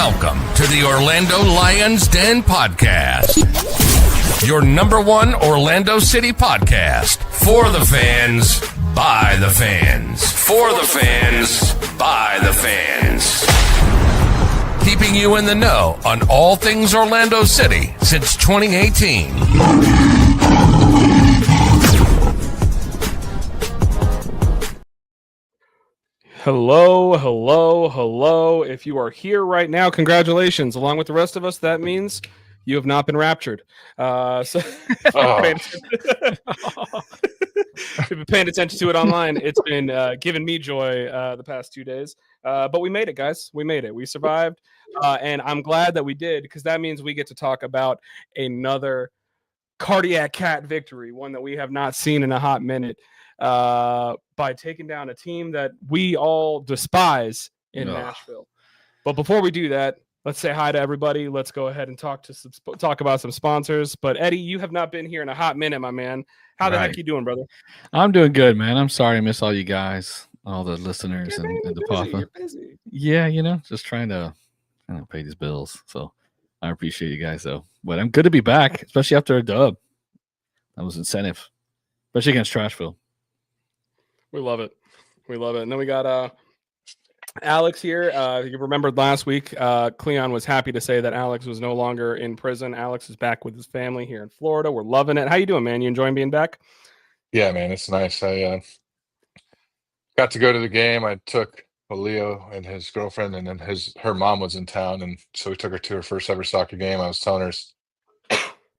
Welcome to the Orlando Lions Den podcast, your number one Orlando City podcast for the fans, by the fans, for the fans, by the fans. Keeping you in the know on all things Orlando City since 2018. Hello. If you are here right now, congratulations. Along with the rest of us, that means you have not been raptured. If you've been paying attention to it online, it's been giving me joy the past 2 days. But we made it, guys. We made it. We survived. And I'm glad that we did, because that means we get to talk about another cardiac cat victory, one that we have not seen in a hot minute. By taking down a team that we all despise in Nashville. But before we do that, let's say hi to everybody. Let's go ahead and talk about some sponsors. But Eddie, you have not been here in a hot minute, my man. How the heck you doing, brother? I'm doing good, man. I'm sorry I miss all you guys, all the listeners, and the papa. Yeah, just trying to pay these bills. So I appreciate you guys, though. But I'm good to be back, especially after a dub. That was incentive, especially against Trashville. We love it. And then we got Alex here. You remembered last week, Cleon was happy to say that Alex was no longer in prison. Alex is back with his family here in Florida. We're loving it. How you doing, man? You enjoying being back? Yeah, man, it's nice. I got to go to the game. I took Leo and his girlfriend, and then her mom was in town, and so we took her to her first ever soccer game. I was telling her it's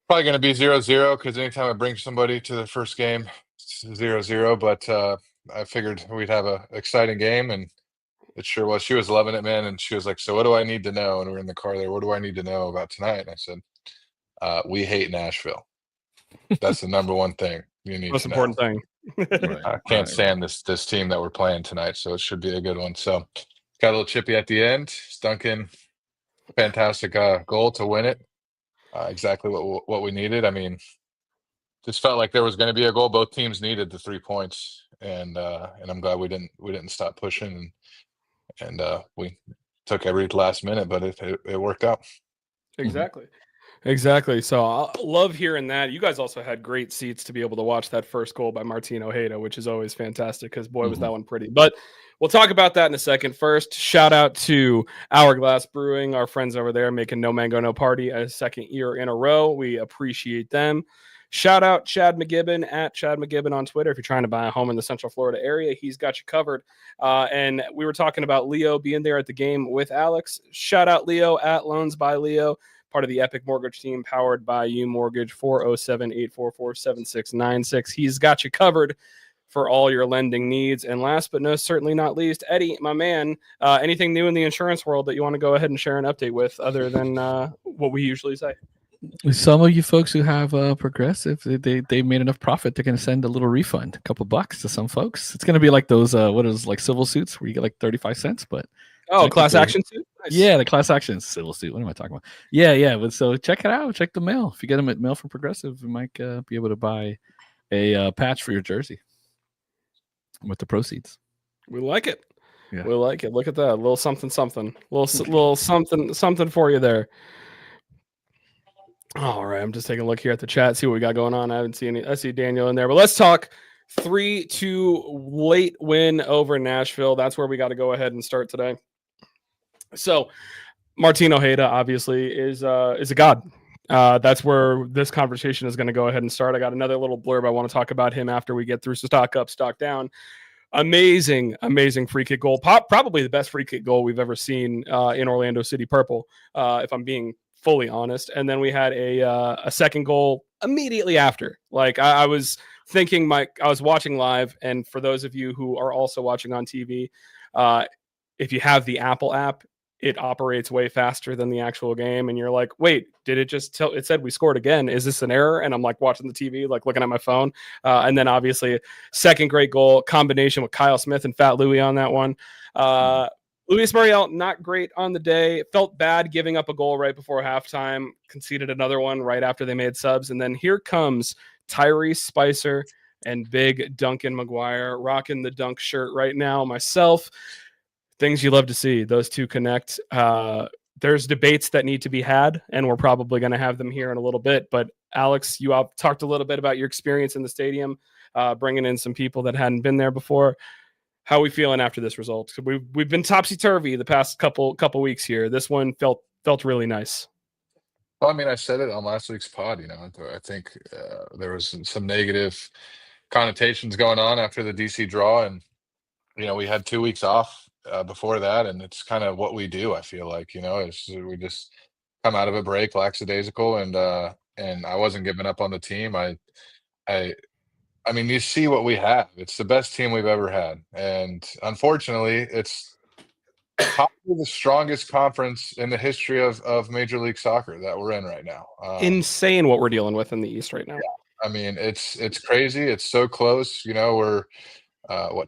probably going to be 0-0 because anytime I bring somebody to the first game, it's 0-0, but I figured we'd have an exciting game, and it sure was. She was loving it, man, and she was like, so what do I need to know? And we're in the car there. What do I need to know about tonight? And I said, we hate Nashville. That's the number one thing you need Most to important know. thing. I can't stand this team that we're playing tonight, so it should be a good one. So got a little chippy at the end. Duncan, fantastic goal to win it. Exactly what we needed. I mean, just felt like there was going to be a goal. Both teams needed the 3 points, and I'm glad we didn't stop pushing, and we took every last minute, but it worked out. Exactly. So I love hearing that. You guys also had great seats to be able to watch that first goal by Martin Ojeda, which is always fantastic because boy was that one pretty. But we'll talk about that in a second. First, shout out to Hourglass Brewing, our friends over there making No Mango No Party a second year in a row. We appreciate them. Shout out Chad McGibbon at Chad McGibbon on Twitter. If you're trying to buy a home in the Central Florida area, he's got you covered. And we were talking about Leo being there at the game with Alex. Shout out Leo at Loans by Leo, part of the Epic Mortgage team, powered by U Mortgage, 407-844-7696. He's got you covered for all your lending needs. And last but certainly not least, Eddie, my man, anything new in the insurance world that you want to go ahead and share an update with other than what we usually say? Some of you folks who have Progressive, they made enough profit, they're going to send a little refund, a couple bucks to some folks. It's going to be like those, like civil suits where you get like 35 cents, but. Oh, class action suit? Nice. Yeah, the class action civil suit. What am I talking about? Yeah. But so check it out. Check the mail. If you get them at mail from Progressive, you might be able to buy a patch for your jersey with the proceeds. We like it. Yeah. We like it. Look at that. A little something. Little something for you there. All right, I'm just taking a look here at the chat, see what we got going on. I haven't seen any. I see Daniel in there, but let's talk 3-2 late win over Nashville. That's where we got to go ahead and start today. So, Martin Ojeda obviously is a god. That's where this conversation is going to go ahead and start. I got another little blurb I want to talk about him after we get through stock up, stock down. Amazing free kick goal. Probably the best free kick goal we've ever seen in Orlando City Purple, if I'm being fully honest. And then we had a second goal immediately after. Like I was thinking, I was watching live, and for those of you who are also watching on TV, if you have the Apple app, it operates way faster than the actual game, and you're like, wait, did it just tell? It said we scored again. Is this an error? And I'm like watching the TV, like looking at my phone, and then obviously second great goal combination with Kyle Smith and Fat Louie on that one. Luis Muriel, not great on the day. Felt bad giving up a goal right before halftime. Conceded another one right after they made subs. And then here comes Tyrese Spicer and big Duncan McGuire rocking the Dunc shirt right now. Myself, things you love to see. Those two connect. there's debates that need to be had, and we're probably going to have them here in a little bit. But Alex, you all talked a little bit about your experience in the stadium, bringing in some people that hadn't been there before. How are we feeling after this result? We've been topsy turvy the past couple weeks here. This one felt really nice. Well, I mean, I said it on last week's pod. I think there was some negative connotations going on after the DC draw, and we had 2 weeks off before that, and it's kind of what we do. I feel like we just come out of a break lackadaisical, and I wasn't giving up on the team. I mean, you see what we have. It's the best team we've ever had, and unfortunately, it's probably the strongest conference in the history of Major League Soccer that we're in right now. Insane what we're dealing with in the East right now. Yeah, I mean, it's crazy. It's so close. We're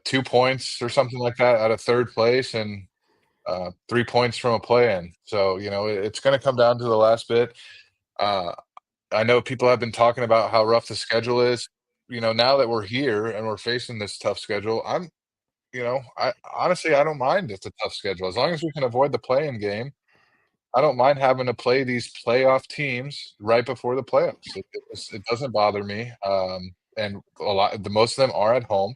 2 points or something like that out of third place, and 3 points from a play-in. So it's going to come down to the last bit. I know people have been talking about how rough the schedule is. Now that we're here and we're facing this tough schedule, I honestly, I don't mind if it's a tough schedule as long as we can avoid the play-in game. I don't mind having to play these playoff teams right before the playoffs. It doesn't bother me. And most of them are at home.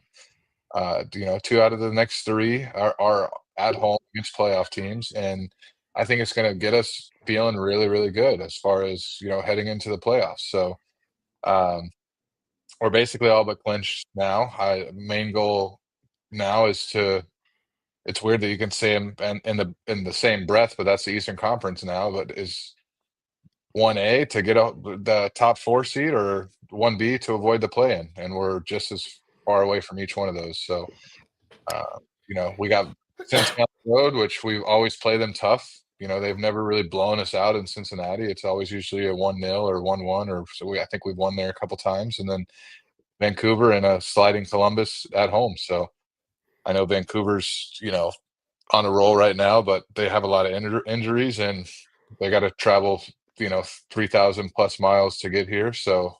2 out of the next 3 are at home against playoff teams, and I think it's going to get us feeling really, really good as far as heading into the playoffs. So we're basically all but clinched now. Main goal now is to. It's weird that you can say them in the same breath, but that's the Eastern Conference now. But is 1A to get the top 4 seed, or 1B to avoid the play-in, and we're just as far away from each one of those. So, we got Cincy on the road, which we always play them tough. They've never really blown us out in Cincinnati. It's always usually a 1-0 or 1-1, or so. I think we've won there a couple times, and then Vancouver and a sliding Columbus at home. So I know Vancouver's on a roll right now, but they have a lot of injuries, and they got to travel 3,000 plus miles to get here. So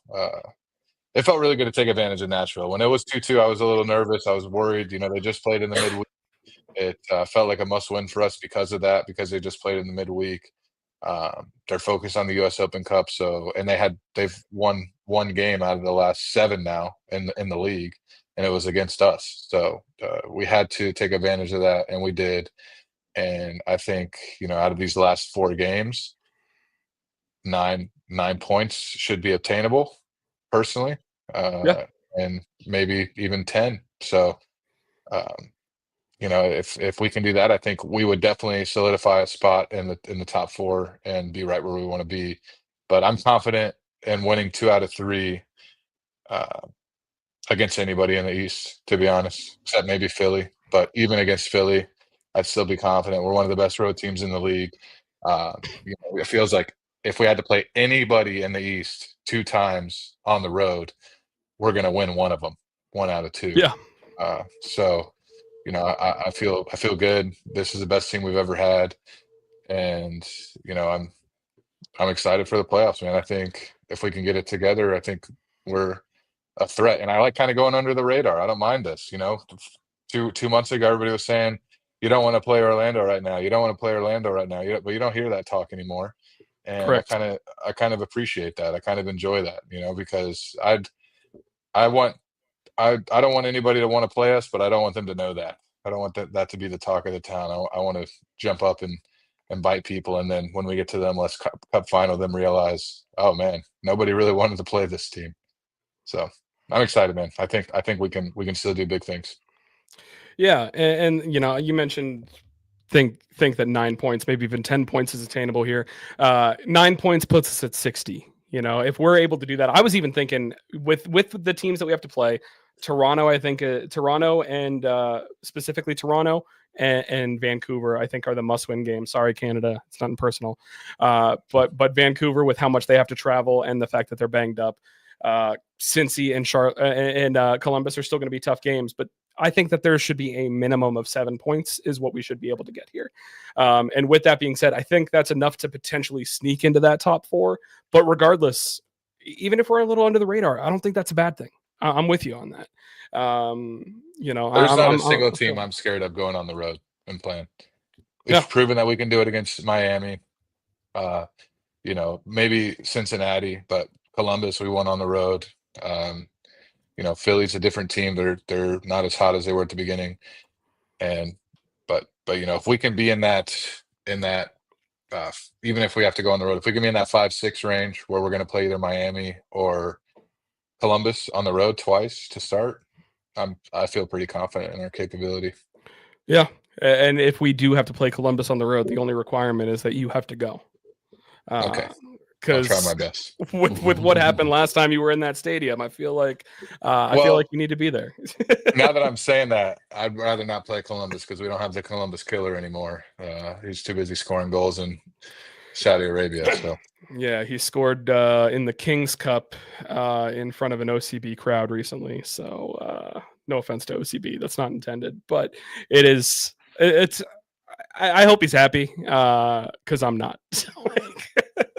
it felt really good to take advantage of Nashville. When it was 2-2, I was a little nervous. I was worried. They just played in the midweek. It felt like a must-win for us because of that, because they just played in the midweek. They're focused on the U.S. Open Cup, and they've won 1 game out of the last 7 now in the league, and it was against us. So we had to take advantage of that, and we did. And I think out of these last 4 games, 9 points should be obtainable, personally. And maybe even 10. So, if we can do that, I think we would definitely solidify a spot in the top 4 and be right where we want to be. But I'm confident in winning 2 out of 3 against anybody in the East, to be honest, except maybe Philly. But even against Philly, I'd still be confident. We're one of the best road teams in the league. It feels like if we had to play anybody in the East 2 times on the road, we're going to win one of them, 1 out of 2. Yeah. So, I feel good. This is the best team we've ever had, and I'm excited for the playoffs, man. I think if we can get it together, I think we're a threat. And I like kind of going under the radar. I don't mind this. 2 months ago, everybody was saying you don't want to play Orlando right now. You don't want to play Orlando right now. But you don't hear that talk anymore. And Correct. I kind of appreciate that. I kind of enjoy that, because I don't want anybody to want to play us, but I don't want them to know that. I don't want that to be the talk of the town. I want to jump up and bite people, and then when we get to the MLS Cup final, them realize, oh man, nobody really wanted to play this team. So I'm excited, man. I think we can still do big things. Yeah, and you mentioned think that 9 points, maybe even 10 points is attainable here. 9 points puts us at 60. If we're able to do that, I was even thinking with the teams that we have to play, Toronto, I think Toronto and specifically Toronto and Vancouver, I think are the must-win games. Sorry, Canada, it's nothing personal. But Vancouver, with how much they have to travel and the fact that they're banged up, Cincy and Columbus are still going to be tough games, but I think that there should be a minimum of 7 points is what we should be able to get here. And with that being said, I think that's enough to potentially sneak into that top 4. But regardless, even if we're a little under the radar, I don't think that's a bad thing. I'm with you on that. There's not a single team I'm scared of going on the road and playing. We've proven that we can do it against Miami. Maybe Cincinnati, but Columbus, we won on the road. Philly's a different team. They're not as hot as they were at the beginning. But if we can be in that even if we have to go on the road, if we can be in that 5-6 range where we're going to play either Miami or Columbus on the road twice to start, I feel pretty confident in our capability. Yeah, and if we do have to play Columbus on the road, the only requirement is that you have to go. Okay, I'll try my best. With what happened last time you were in that stadium, I feel like you need to be there. Now that I'm saying that, I'd rather not play Columbus because we don't have the Columbus killer anymore. He's too busy scoring goals in Saudi Arabia. So yeah, he scored in the Kings Cup in front of an OCB crowd recently. So no offense to OCB, that's not intended, but it's. I hope he's happy because I'm not.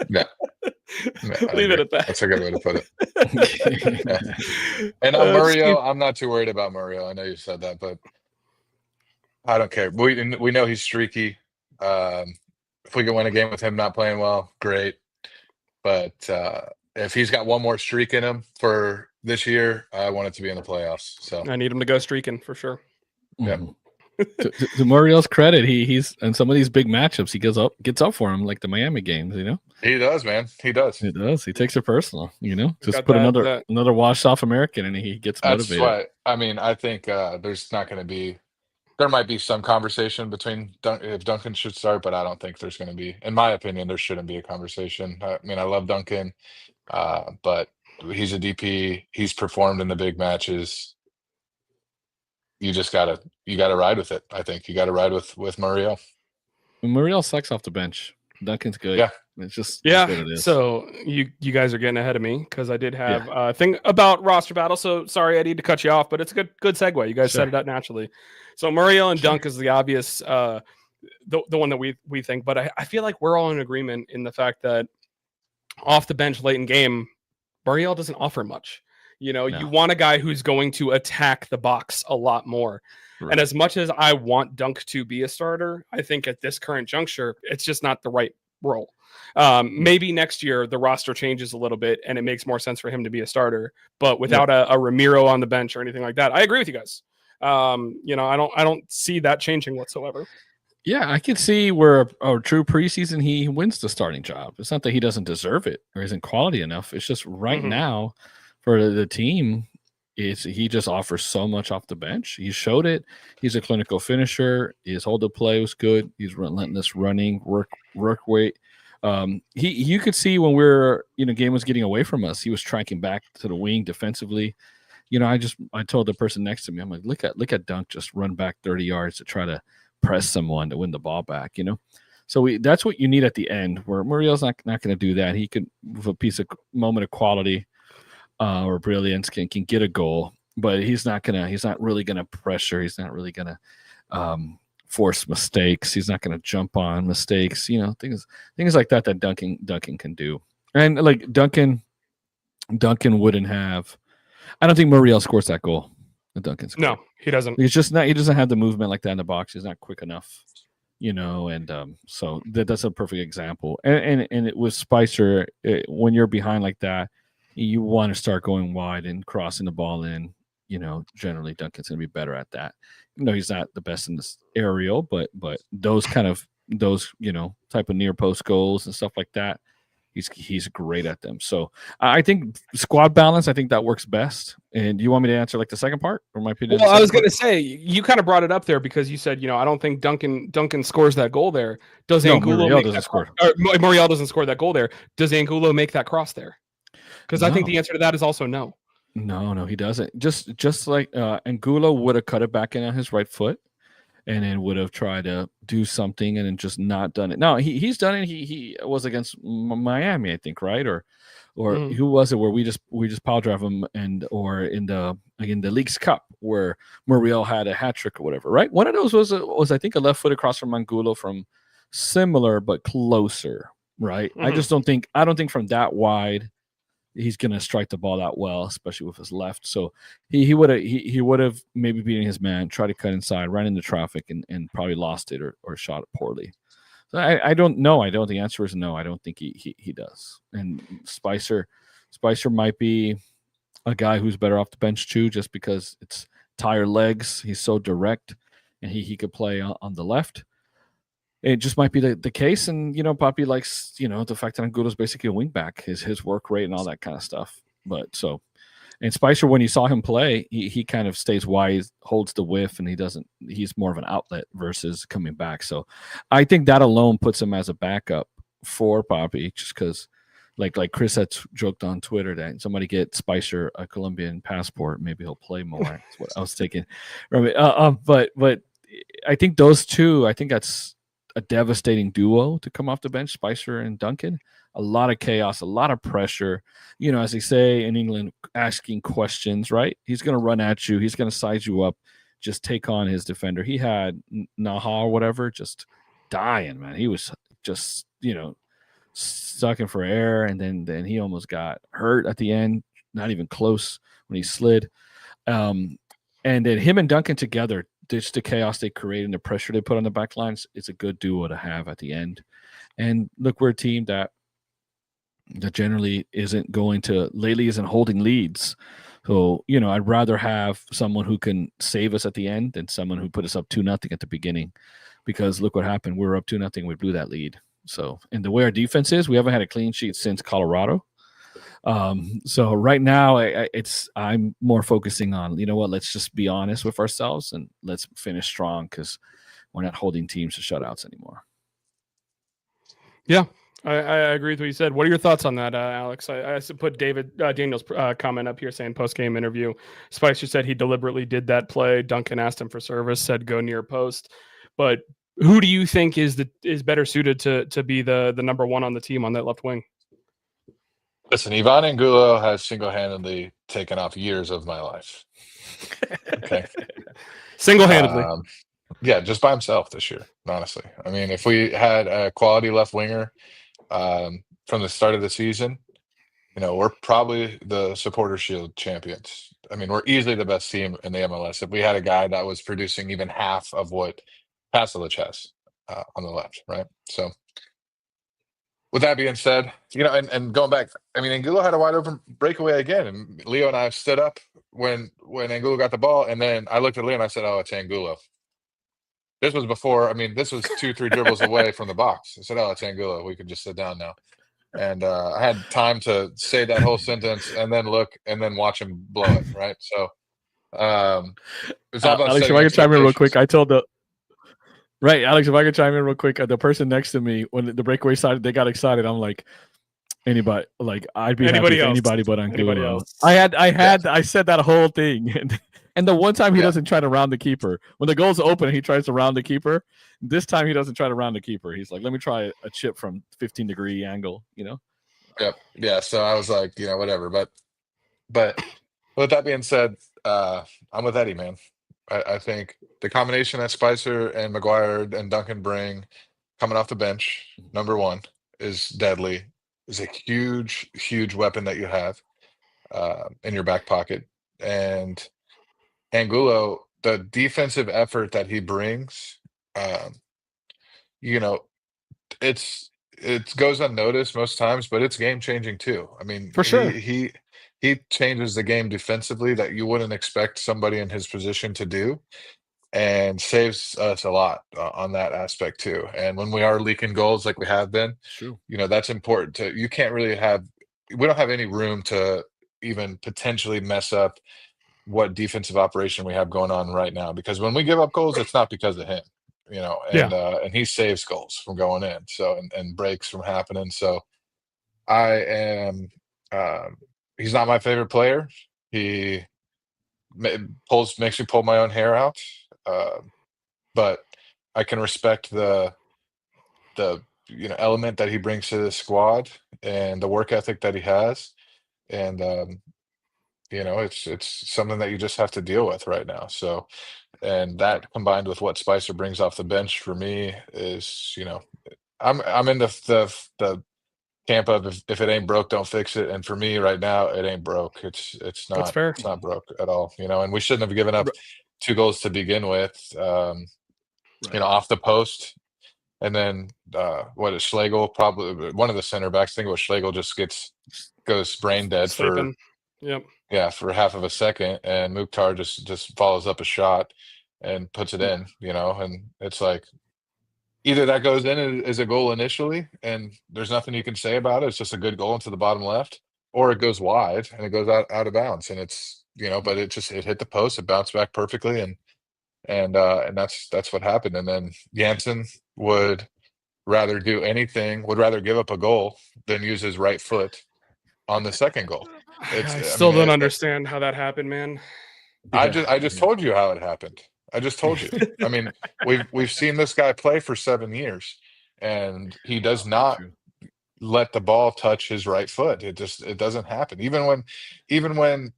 Yeah. Leave it at that. That's a good way to put it. Yeah. And on Muriel, I'm not too worried about Muriel. I know you said that, but I don't care. We know he's streaky. If we can win a game with him not playing well, great. But if he's got one more streak in him for this year, I want it to be in the playoffs. So I need him to go streaking for sure. Yeah. To Muriel's credit, he's in some of these big matchups, he gets up for him, like the Miami games, He does, man. He does. He takes it personal, just put another washed off American and he gets motivated. That's why I think there's not going to be. There might be some conversation between if Duncan should start, but I don't think there's going to be. In my opinion, there shouldn't be a conversation. I love Duncan, but he's a DP. He's performed in the big matches. You just gotta ride with it. I think you gotta ride with Muriel. Muriel sucks off the bench. Duncan's good. Yeah, it's just what it is. So you guys are getting ahead of me because I did have a thing about roster battle. So sorry, I need to cut you off, but it's a good segue. You guys set it up naturally. So Muriel and Dunc is the obvious, the one that we think. But I feel like we're all in agreement in the fact that off the bench late in game, Muriel doesn't offer much. You want a guy who's going to attack the box a lot more. Right. And as much as I want Dunc to be a starter, I think at this current juncture, it's just not the right role. Maybe next year the roster changes a little bit and it makes more sense for him to be a starter. But without a Ramiro on the bench or anything like that, I agree with you guys. I don't see that changing whatsoever. Yeah, I can see where a true preseason he wins the starting job. It's not that he doesn't deserve it or isn't quality enough. It's just right now. For the team, he just offers so much off the bench. He showed it. He's a clinical finisher. His hold of play was good. He's relentless running, work rate. You could see when game was getting away from us, he was tracking back to the wing defensively. I told the person next to me, I'm like, look at Dunc just run back 30 yards to try to press someone to win the ball back. So that's what you need at the end. Where Muriel's not going to do that. He could, with a moment of quality. Or brilliance can get a goal, but he's not really gonna pressure. He's not really gonna force mistakes. He's not gonna jump on mistakes. Things like that Duncan can do. And like Duncan wouldn't have. I don't think Muriel scores that goal. Duncan scores. No, he doesn't. He's just not. He doesn't have the movement like that in the box. He's not quick enough. And so that's a perfect example. And it was Spicer when you're behind like that. You want to start going wide and crossing the ball in. Generally Duncan's going to be better at that. He's not the best in this aerial, but those type of near post goals and stuff like that, he's great at them. So I think squad balance, I think that works best. And do you want me to answer like the second part, or my opinion? Well, I was going to say you kind of brought it up there because you said I don't think Duncan scores that goal there. Does Angulo doesn't score? Muriel doesn't score that goal there. Does Angulo make that cross there? Because I think the answer to that is also no. No, he doesn't. Just like Angulo would have cut it back in on his right foot, and then would have tried to do something and then just not done it. No, he's done it. He was against Miami, I think, right? Or who was it where we just power drive him or in the Leagues Cup where Muriel had a hat trick or whatever, right? One of those was I think a left foot across from Angulo from similar but closer, right? I don't think from that wide he's going to strike the ball that well, especially with his left. So he would have maybe beaten his man, tried to cut inside, ran into traffic, and probably lost it or shot it poorly. So I don't know. I don't. The answer is no. I don't think he does. And Spicer might be a guy who's better off the bench too, just because it's tired legs. He's so direct, and he could play on the left. It just might be the case, and Poppy likes the fact that Angulo's basically a wing back, his work rate and all that kind of stuff. But and Spicer, when you saw him play, he kind of stays wide, holds the whiff, and he's more of an outlet versus coming back. So I think that alone puts him as a backup for Poppy, just because like Chris had joked on Twitter that somebody get Spicer a Colombian passport, maybe he'll play more. That's what I was thinking. But I think those two, I think that's a devastating duo to come off the bench, Spicer and Duncan. A lot of chaos, a lot of pressure. As they say in England, asking questions, right? He's going to run at you. He's going to size you up. Just take on his defender. He had Naha or whatever just dying, man. He was just, sucking for air, and then he almost got hurt at the end. Not even close when he slid. And then him and Duncan together, just the chaos they create and the pressure they put on the back lines, it's a good duo to have at the end. And look, we're a team that generally isn't holding leads. So, I'd rather have someone who can save us at the end than someone who put us up 2-0 at the beginning, because look what happened. We were up 2-0. We blew that lead. So, and the way our defense is, we haven't had a clean sheet since Colorado. So right now I'm more focusing on, let's just be honest with ourselves and let's finish strong, because we're not holding teams to shutouts anymore. Yeah, I agree with what you said. What are your thoughts on that, Alex? I put Daniel's comment up here saying post-game interview. Spicer said he deliberately did that play. Duncan asked him for service, said go near post. But who do you think is better suited to be the number one on the team on that left wing? Listen, Ivan Angulo has single-handedly taken off years of my life. Okay. Single-handedly. Yeah, just by himself this year, honestly. I mean, if we had a quality left winger from the start of the season, we're probably the Supporter Shield champions. I mean, we're easily the best team in the MLS if we had a guy that was producing even half of what Pasalic has on the left, right? So with that being said, and going back, I mean, Angulo had a wide open breakaway again, and Leo and I stood up when Angulo got the ball, and then I looked at Leo and I said, "Oh, it's Angulo." This was before. I mean, this was 2-3 dribbles away from the box. I said, "Oh, it's Angulo. We can just sit down now." And I had time to say that whole sentence, and then look, and then watch him blow it. Right. So it's all about Alex, if I could chime in real quick, Alex, if I could chime in real quick, the person next to me, when the breakaway started, they got excited. I'm like, anybody, like I'd be happy with anybody but Angulo. I said that whole thing. And the one time he doesn't try to round the keeper. When the goal's open, he tries to round the keeper. This time he doesn't try to round the keeper. He's like, let me try a chip from 15-degree angle, Yep. Yeah. So I was like, whatever. But with that being said, I'm with Eddie, man. I think the combination that Spicer and McGuire and Duncan bring coming off the bench, number one, is deadly. Is a huge, huge weapon that you have in your back pocket. And Angulo, the defensive effort that he brings, it goes unnoticed most times, but it's game changing too. I mean, for sure, he changes the game defensively that you wouldn't expect somebody in his position to do, and saves us a lot on that aspect too. And when we are leaking goals like we have been, true. That's important to. We don't have any room to even potentially mess up what defensive operation we have going on right now, because when we give up goals, it's not because of him, and he saves goals from going in, so and breaks from happening. So I am he's not my favorite player. He makes me pull my own hair out, but I can respect the element that he brings to the squad and the work ethic that he has, and it's something that you just have to deal with right now. So, and that combined with what Spicer brings off the bench for me is, I'm in the camp of if it ain't broke, don't fix it. And for me right now, it ain't broke. It's not. That's fair. It's not broke at all. And we shouldn't have given up 2 goals to begin with. Off the post. And then what is Schlegel? Probably one of the center backs. I think it was Schlegel goes brain dead Sleeping. Yep. for half of a second, and Mukhtar just follows up a shot and puts it in, and it's like either that goes in as a goal initially, and there's nothing you can say about it. It's just a good goal into the bottom left, or it goes wide and it goes out of bounds, and it's but it hit the post, it bounced back perfectly, and that's what happened. And then Janssen would rather give up a goal than use his right foot on the second goal. I still don't understand how that happened, man. I just told you how it happened. I just told you. I mean, we've seen this guy play for 7 years, and he does not let the ball touch his right foot. It doesn't happen. Even when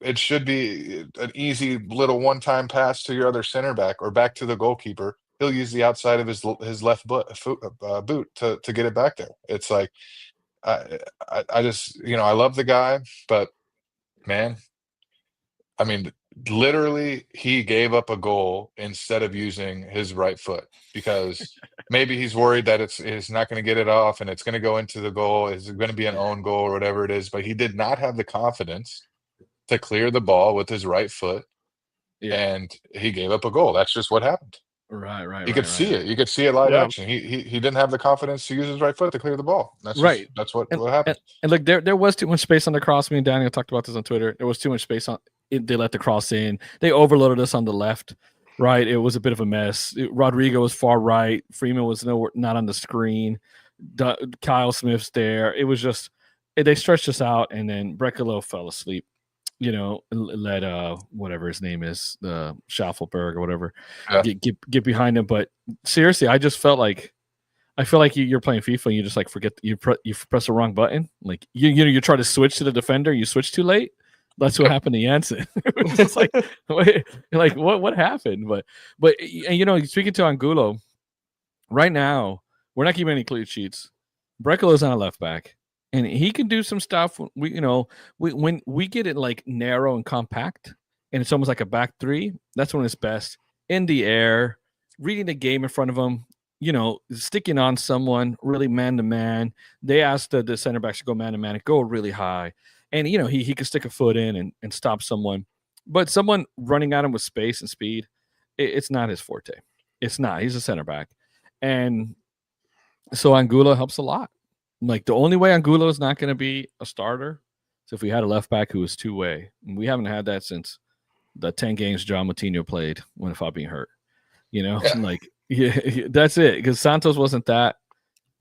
it should be an easy little one-time pass to your other center back or back to the goalkeeper, he'll use the outside of his left boot to get it back there. It's like I just I love the guy, but man, I mean, literally he gave up a goal instead of using his right foot because maybe he's worried that it's not going to get it off and it's going to go into the goal. It's going to be an own goal or whatever it is, but he did not have the confidence to clear the ball with his right foot, and he gave up a goal. That's just what happened. Right. You could see it. You could see it live action. He didn't have the confidence to use his right foot to clear the ball. That's what happened. And look, there was too much space on the cross. Me and Daniel talked about this on Twitter. There was too much space on it. They let the cross in. They overloaded us on the left. Right. It was a bit of a mess. Rodrigo was far right. Freeman was not on the screen. Kyle Smith's there. It was just they stretched us out, and then Brekalo fell asleep. Let whatever his name is, the Schaffelberg or whatever, get behind him. But seriously, I just felt like you're playing FIFA and you just like forget you press the wrong button. Like you try to switch to the defender, you switch too late. That's what happened to Janssen. It's like, wait, like what happened? But speaking to Angulo, right now we're not keeping any clean sheets. Brekalo's on a left back. And he can do some stuff. When we get it like narrow and compact, and it's almost like a back three. That's when it's best in the air, reading the game in front of him. Sticking on someone really man to man. They asked the center backs to go man to man and go really high, and he can stick a foot in and stop someone. But someone running at him with space and speed, it's not his forte. It's not. He's a center back, and so Angulo helps a lot. Like the only way Angulo is not going to be a starter is if we had a left back who was two-way. And we haven't had that since the 10 games John Moutinho played without being hurt. That's it. Because Santos wasn't that.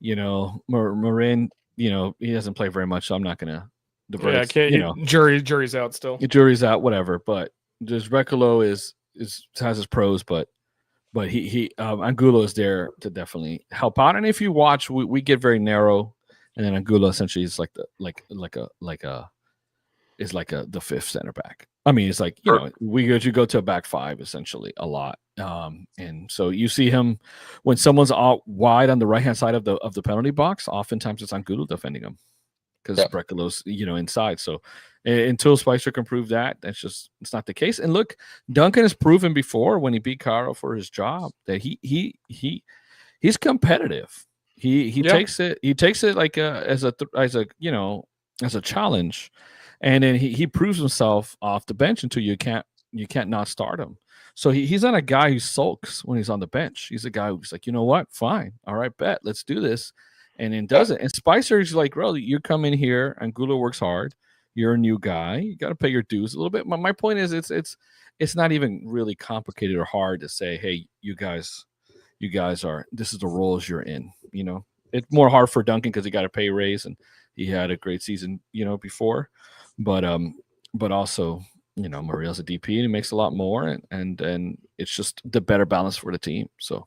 Marin, he doesn't play very much, so I'm not going to divert. Yeah, jury's out still. Jury's out, whatever. But just Brekalo has his pros, but Angulo is there to definitely help out. And if you watch, we get very narrow. And then Angulo essentially is like the fifth center back. I mean, it's like you go to a back five essentially a lot. And so you see him when someone's out wide on the right hand side of the penalty box. Oftentimes it's Angulo defending him because Brekalo's inside. So until Spicer can prove that, it's not the case. And look, Duncan has proven before when he beat Caro for his job that he's competitive. He takes it like as a challenge, and then he proves himself off the bench until you can't not start him. So he's not a guy who sulks when he's on the bench. He's a guy who's like, you know what, fine, all right, bet, let's do this, and then does it. And Spicer's like, bro, you come in here, Angulo works hard. You're a new guy. You got to pay your dues a little bit. My point is, it's not even really complicated or hard to say, hey, you guys are, this is the roles you're in. It's more hard for Duncan because he got a pay raise and he had a great season, before. But also, Mariel's a DP and he makes a lot more, and it's just the better balance for the team. So,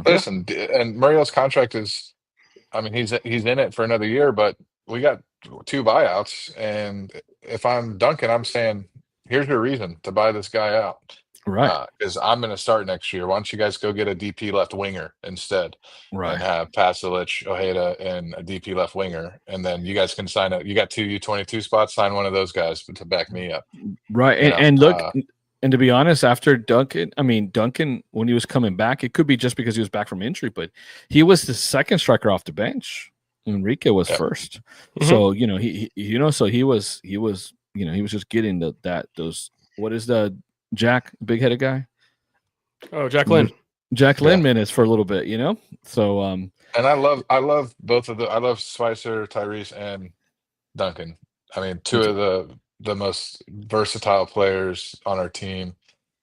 listen, and Mariel's contract is, I mean, he's in it for another year, but we got 2 buyouts, and if I'm Duncan, I'm saying, here's your reason to buy this guy out. Right. Because I'm going to start next year. Why don't you guys go get a DP left winger instead? Right. And have Pasalic, Ojeda, and a DP left winger. And then you guys can sign you got 2 U22 spots, sign one of those guys to back me up. Right. And look, And to be honest, after Duncan, when he was coming back, it could be just because he was back from injury, but he was the second striker off the bench. Enrique was first. Mhm. So, he was just getting those, what is the Jack, big-headed guy? Oh, Jack Lynn. Jack Lynn minutes for a little bit, So, and I love both of I love Spicer, Tyrese, and Duncan. I mean, two of the most versatile players on our team.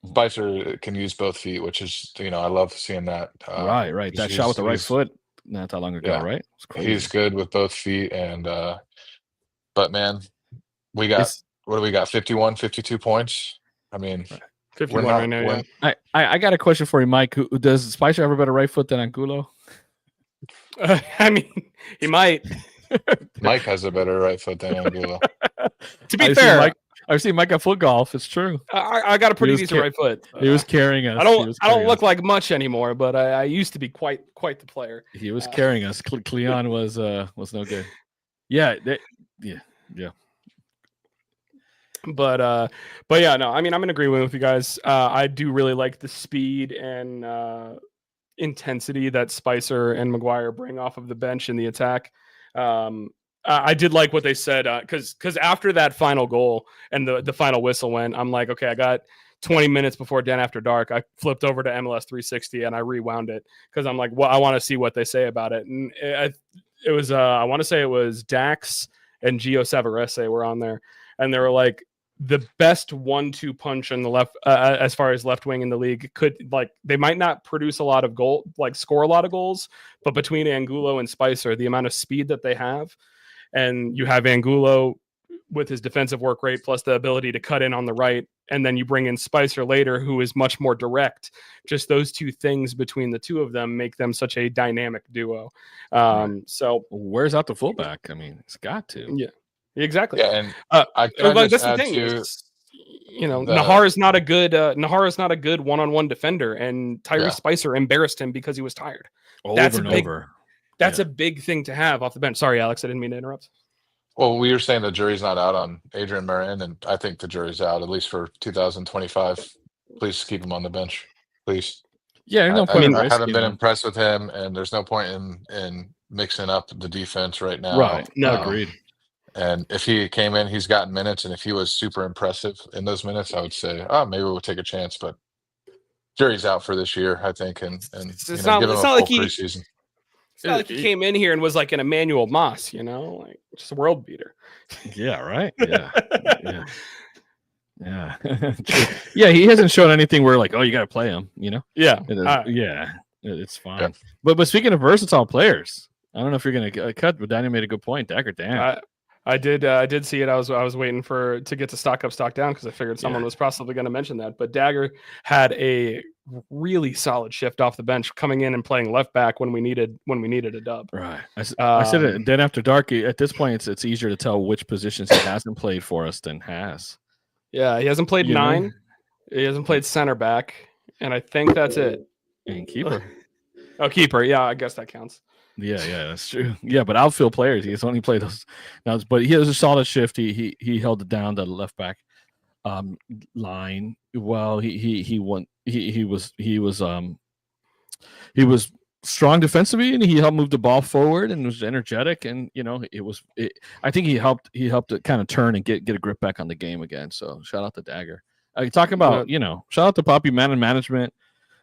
Spicer can use both feet, which is, I love seeing that. Right. That shot with the right foot not that long ago, right? It's crazy. He's good with both feet. And, but man, we got, what do we got? 51, 52 points. I mean, 51 right now. Yeah. I got a question for you, Mike. Does Spicer have a better right foot than Angulo? I mean, he might. Mike has a better right foot than Angulo. To be fair, I've seen Mike at foot golf. It's true. I got a pretty decent right foot. He was carrying us. I don't look like much anymore, but I used to be quite the player. He was carrying us. Cleon was no good. Yeah. But yeah, no. I mean, I'm in agreement with you guys. I do really like the speed and intensity that Spicer and Maguire bring off of the bench in the attack. I did like what they said because after that final goal and the final whistle went, I'm like, okay, I got 20 minutes before Den After Dark. I flipped over to MLS 360 and I rewound it because I'm like, well, I want to see what they say about it. And it was I want to say it was Dax and Gio Savarese were on there, and they were like, the best 1-2 punch in the left, as far as left wing in the league, could, like, they might not produce a lot of score a lot of goals, but between Angulo and Spicer, the amount of speed that they have, and you have Angulo with his defensive work rate plus the ability to cut in on the right, and then you bring in Spicer later, who is much more direct. Just those two things between the two of them make them such a dynamic duo. So where's out the fullback? I mean, it's got to. Yeah. Exactly. Yeah, and I that's the thing. Nahar is not a good one-on-one defender, and Tyrese Spicer embarrassed him because he was tired. That's a big thing to have off the bench. Sorry, Alex, I didn't mean to interrupt. Well, we were saying the jury's not out on Adrian Marin, and I think the jury's out at least for 2025. Please keep him on the bench, please. Yeah, no point. I haven't been impressed with him, and there's no point in mixing up the defense right now. Right. No, agreed. And if he came in, he's gotten minutes, and if he was super impressive in those minutes, I would say, maybe we'll take a chance. But jury's out for this year, I think, and it's not like preseason. It's not like he came in here and was like an Emmanuel Moss, like just a world beater. Yeah, right. Yeah, yeah. Yeah, he hasn't shown anything where like, oh, you got to play him, Yeah, it's fine. Yeah. But speaking of versatile players, I don't know if you're gonna cut, but Daniel made a good point. Dagger, damn. I did see it. I was waiting to get to stock up, stock down because I figured someone was possibly going to mention that. But Dagger had a really solid shift off the bench, coming in and playing left back when we needed a dub. Right. I said it. Then after dark, at this point, it's easier to tell which positions he hasn't played for us than has. Yeah, he hasn't played 9. He hasn't played center back, and I think that's it. And keeper. Oh, keeper. Yeah, I guess that counts. Yeah, that's true. Yeah, but outfield players, he's only played those now. But he has a solid shift. He held it down to the left back line. Well, he was strong defensively, and he helped move the ball forward and was energetic. And I think he helped it kind of turn and get a grip back on the game again. So shout out to Dagger. Talking about shout out to Poppy man and management.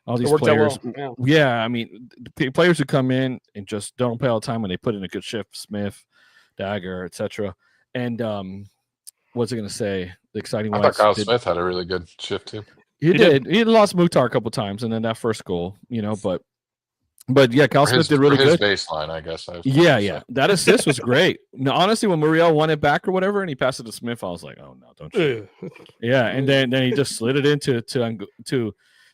All these players, yeah. I mean, the players who come in and just don't play all the time when they put in a good shift, Smith, Dagger, etc. And what's it going to say? The exciting one. I thought Kyle Smith had a really good shift too. He did. He lost Muhtar a couple times, and then that first goal, but yeah, Kyle Smith did really good. Baseline, I guess. Yeah. That assist was great. No, honestly, when Muriel won it back or whatever, and he passed it to Smith, I was like, oh no, don't you? Yeah, and then he just slid it into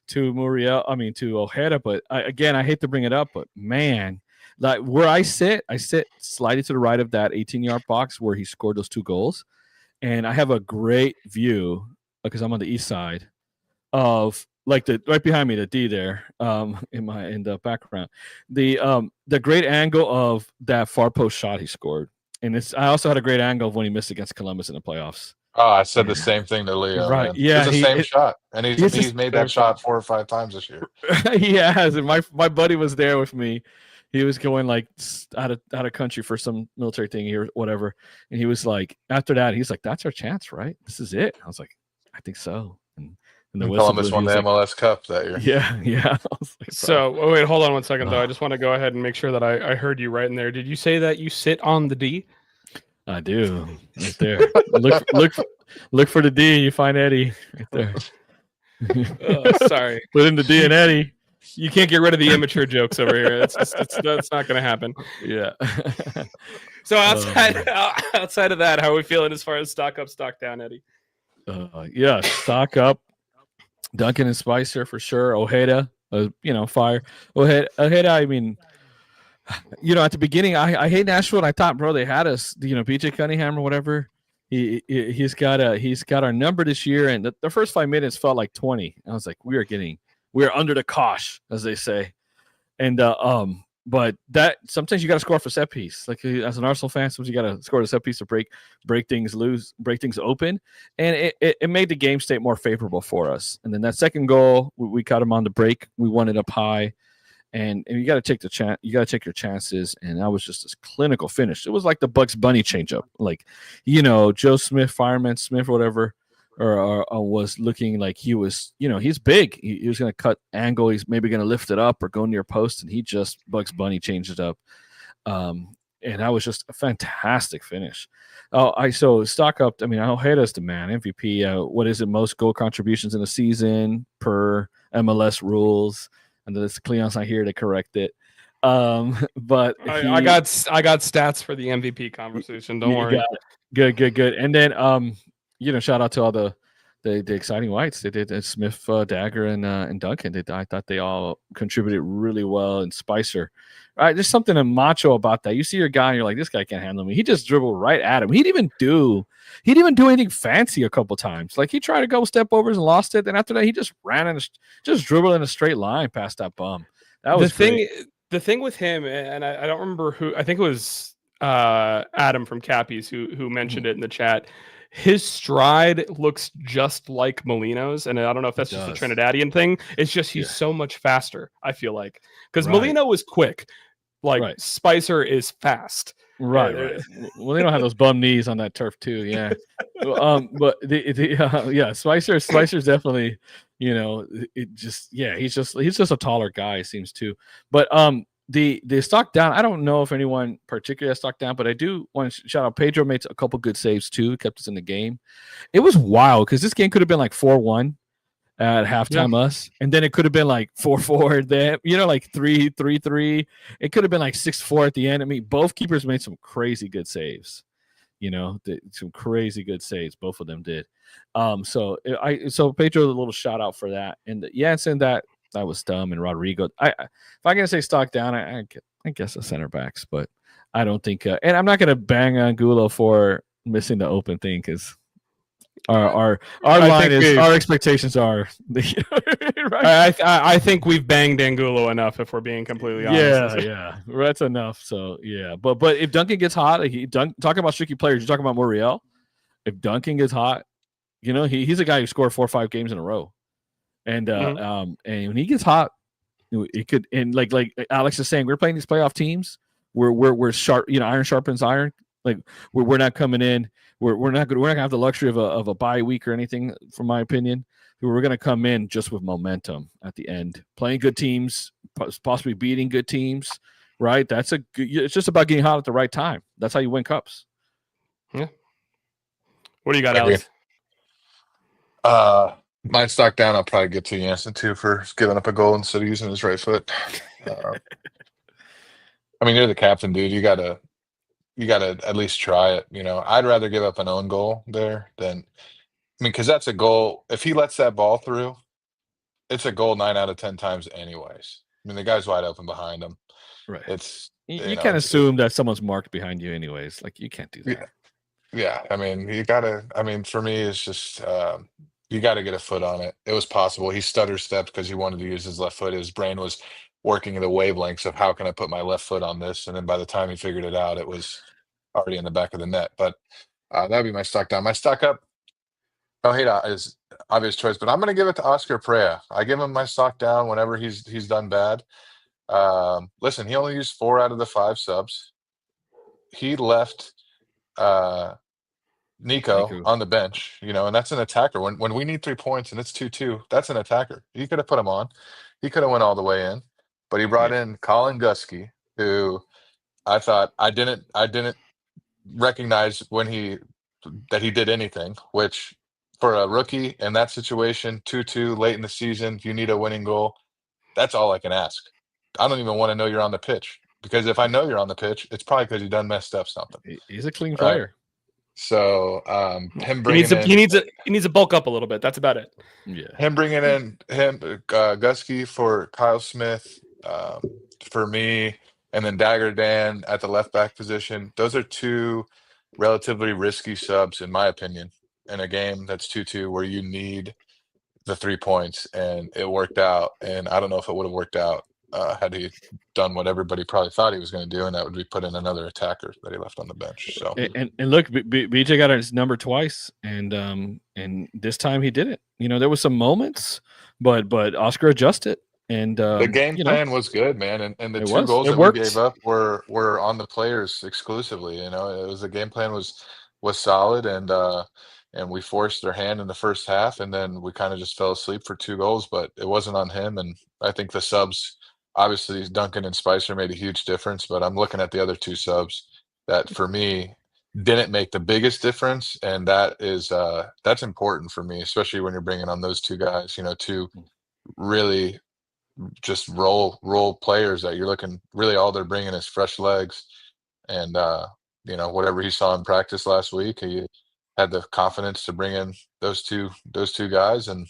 to Muriel, to Ojeda. But I hate to bring it up, but man, like where I sit slightly to the right of that 18-yard box where he scored those 2 goals. And I have a great view because I'm on the east side of like right behind me, the D there, in the background, the great angle of that far post shot he scored. And I also had a great angle of when he missed against Columbus in the playoffs. Oh, I said the same thing to Leo, Right. man. Yeah. It's the same shot. And he's made that shot 4 or 5 times this year. He has. And my buddy was there with me. He was going like out of country for some military thing or whatever. And he was like, after that, he's like, that's our chance, right? This is it. I was like, I think so. And the whistle Columbus blew, won he the was like, MLS Cup that year. yeah. I was like, So, wait, hold on one second, though. I just want to go ahead and make sure that I heard you right in there. Did you say that you sit on the D? I do. Right there. Look for the D. You find Eddie right there. Sorry. Put in the D and Eddie. You can't get rid of the immature jokes over here. That's not going to happen. Yeah. So outside of that, how are we feeling as far as stock up, stock down, Eddie? Yeah, stock up. Duncan and Spicer for sure. Ojeda, fire. Ojeda. I mean, at the beginning, I hate Nashville. And I thought, bro, they had us. BJ Cunningham or whatever. He's got our number this year, and the first 5 minutes felt like 20. I was like, we are under the cosh, as they say, and but that sometimes you got to score for set piece. Like as an Arsenal fan, sometimes you got to score a set piece to break things open, and it made the game state more favorable for us. And then that second goal, we caught him on the break. We won it up high. And you got to take the chance. You got to take your chances. And that was just this clinical finish. It was like the Bugs Bunny changeup, like Joe Smith, Fireman Smith, whatever, or was looking like he was. He's big. He was going to cut angle. He's maybe going to lift it up or go near post, and he just Bugs Bunny changed it up. And that was just a fantastic finish. So stock up. I mean, Ojeda's the man, MVP. What is it? Most goal contributions in a season per MLS rules. And this Cleon's not here to correct it. But I got stats for the MVP conversation. Don't worry. Good. And then shout out to all the exciting whites. They did Smith, Dagger, and Duncan. I thought they all contributed really well. And Spicer, right? There's something macho about that. You see your guy, and you're like, this guy can't handle me. He just dribbled right at him. He didn't even do anything fancy a couple times. Like he tried to go step overs and lost it. Then after that, he just ran and just dribbled in a straight line past that bum. That was the thing with him, and I don't remember who. I think it was Adam from Cappies who mentioned it in the chat. His stride looks just like Molino's, and I don't know if that's just a Trinidadian thing. It's just he's so much faster, I feel like. Because Molino was quick. Like Spicer is fast. Right. Well, they don't have those bum knees on that turf too. Yeah. But Spicer's definitely, he's just a taller guy, it seems too. But the stock down, I don't know if anyone particularly has stock down, but I do want to shout out Pedro made a couple good saves too, kept us in the game. It was wild because this game could have been like 4-1 at halftime us, and then it could have been like 4-4 then, like 3-3. It could have been like 6-4 at the end. I mean, both keepers made some crazy good saves. Some crazy good saves. Both of them did. So Pedro, a little shout out for that. And Jansen, that was dumb. And Rodrigo, if I'm gonna say stock down, I guess the center backs, but I don't think. And I'm not gonna bang on Gulo for missing the open thing because our line is our expectations are. Right? I think we've banged Angulo enough if we're being completely honest. Yeah, that's enough. So yeah, but if Duncan gets hot, talking about streaky players, you're talking about Muriel. If Duncan gets hot, he's a guy who scored 4 or 5 games in a row, and and when he gets hot, it could. And like Alex is saying, we're playing these playoff teams. We're sharp. Iron sharpens iron. Like we're not coming in. We're not gonna have the luxury of a bye week or anything, from my opinion. We're gonna come in just with momentum at the end, playing good teams, possibly beating good teams. Right? It's just about getting hot at the right time. That's how you win cups. Yeah. What do you got, Alex? My stock down. I'll probably get to Jansen too for giving up a goal instead of using his right foot. I mean, you're the captain, dude. You gotta at least try it. I'd rather give up an own goal there than, because that's a goal. If he lets that ball through, it's a goal 9 out of 10 times anyways. I mean, the guy's wide open behind him. Right. It's you can't assume that someone's marked behind you anyways. Like you can't do that. Yeah. I mean, for me, it's just you got to get a foot on it. It was possible. He stutter stepped because he wanted to use his left foot. His brain was working the wavelengths of how can I put my left foot on this, and then by the time he figured it out, it was already in the back of the net. But that'd be my stock down. My stock up, Ojeda is obvious choice, but I'm going to give it to Oscar Perea. I give him my stock down whenever he's done bad. Listen, he only used 4 out of the 5 subs. He left Nico on the bench, and that's an attacker. When we need 3 points and it's 2-2, that's an attacker. He could have put him on. He could have went all the way in, but he brought in Colin Gusky, who I thought I didn't recognize that he did anything, which for a rookie in that situation, 2-2 late in the season, you need a winning goal. That's all I can ask. I don't even want to know you're on the pitch, because if I know you're on the pitch, it's probably because you done messed up something. He's a clean player. So him bringing he needs to bulk up a little bit. That's about it. Yeah. Him bringing in Gusky for Kyle Smith, for me, and then Dagger Dan at the left back position. Those are 2 relatively risky subs, in my opinion, in a game that's 2-2 where you need the 3 points, and it worked out. And I don't know if it would have worked out had he done what everybody probably thought he was going to do, and that would be put in another attacker that he left on the bench. So and look, BJ got his number twice, and this time he did it. There was some moments, but Oscar adjusted, and the game plan was good, man. And the 2 goals that we gave up were on the players exclusively. It was the game plan was solid, and we forced their hand in the first half, and then we kind of just fell asleep for 2 goals, but it wasn't on him. And I think the subs, obviously Duncan and Spicer, made a huge difference, but I'm looking at the other 2 subs that for me didn't make the biggest difference, and that's important for me, especially when you're bringing on those 2 guys, 2 really just role players that you're looking, really all they're bringing is fresh legs. And whatever he saw in practice last week, he had the confidence to bring in those two guys, and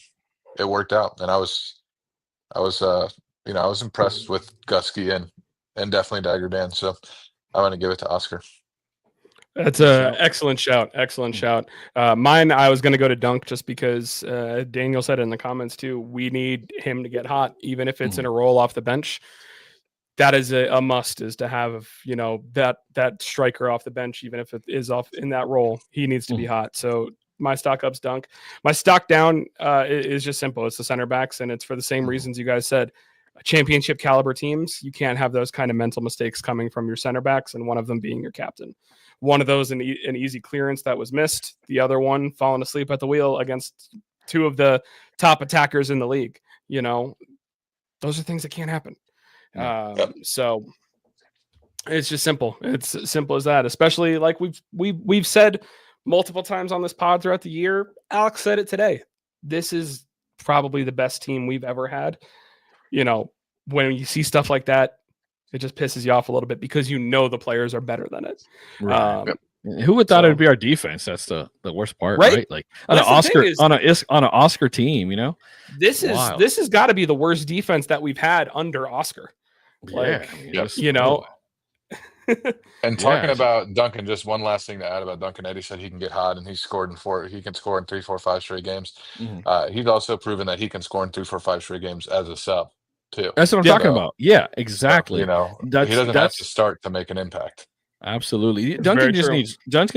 it worked out. And I was impressed with Gusky and definitely Dagger Dan. So I'm going to give it to Oscar. That's an excellent shout. Excellent shout. Mine, I was going to go to Dunc just because Daniel said it in the comments too. We need him to get hot, even if it's in a roll off the bench. That is a must, is to have, that striker off the bench, even if it is off in that role. He needs to be hot. So my stock up's Dunc. My stock down is just simple. It's the center backs, and it's for the same reasons you guys said. Championship caliber teams, you can't have those kind of mental mistakes coming from your center backs, and one of them being your captain. One of those an easy clearance that was missed. The other one falling asleep at the wheel against 2 of the top attackers in the league. Those are things that can't happen. So it's just simple. It's as simple as that. Especially like we've said multiple times on this pod throughout the year. Alex said it today. This is probably the best team we've ever had. When you see stuff like that, it just pisses you off a little bit because the players are better than it. Right. Who would thought it would be our defense? That's the worst part, right? Like on an Oscar team, This has got to be the worst defense that we've had under Oscar. And talking about Duncan, just one last thing to add about Duncan. Eddie said he can get hot, and he can score in 3, 4, 5 straight games. He's also proven that he can score in 3, 4, 5 straight games as a sub too. That's what I'm talking about. Yeah, exactly. He doesn't have to start to make an impact. Absolutely. Duncan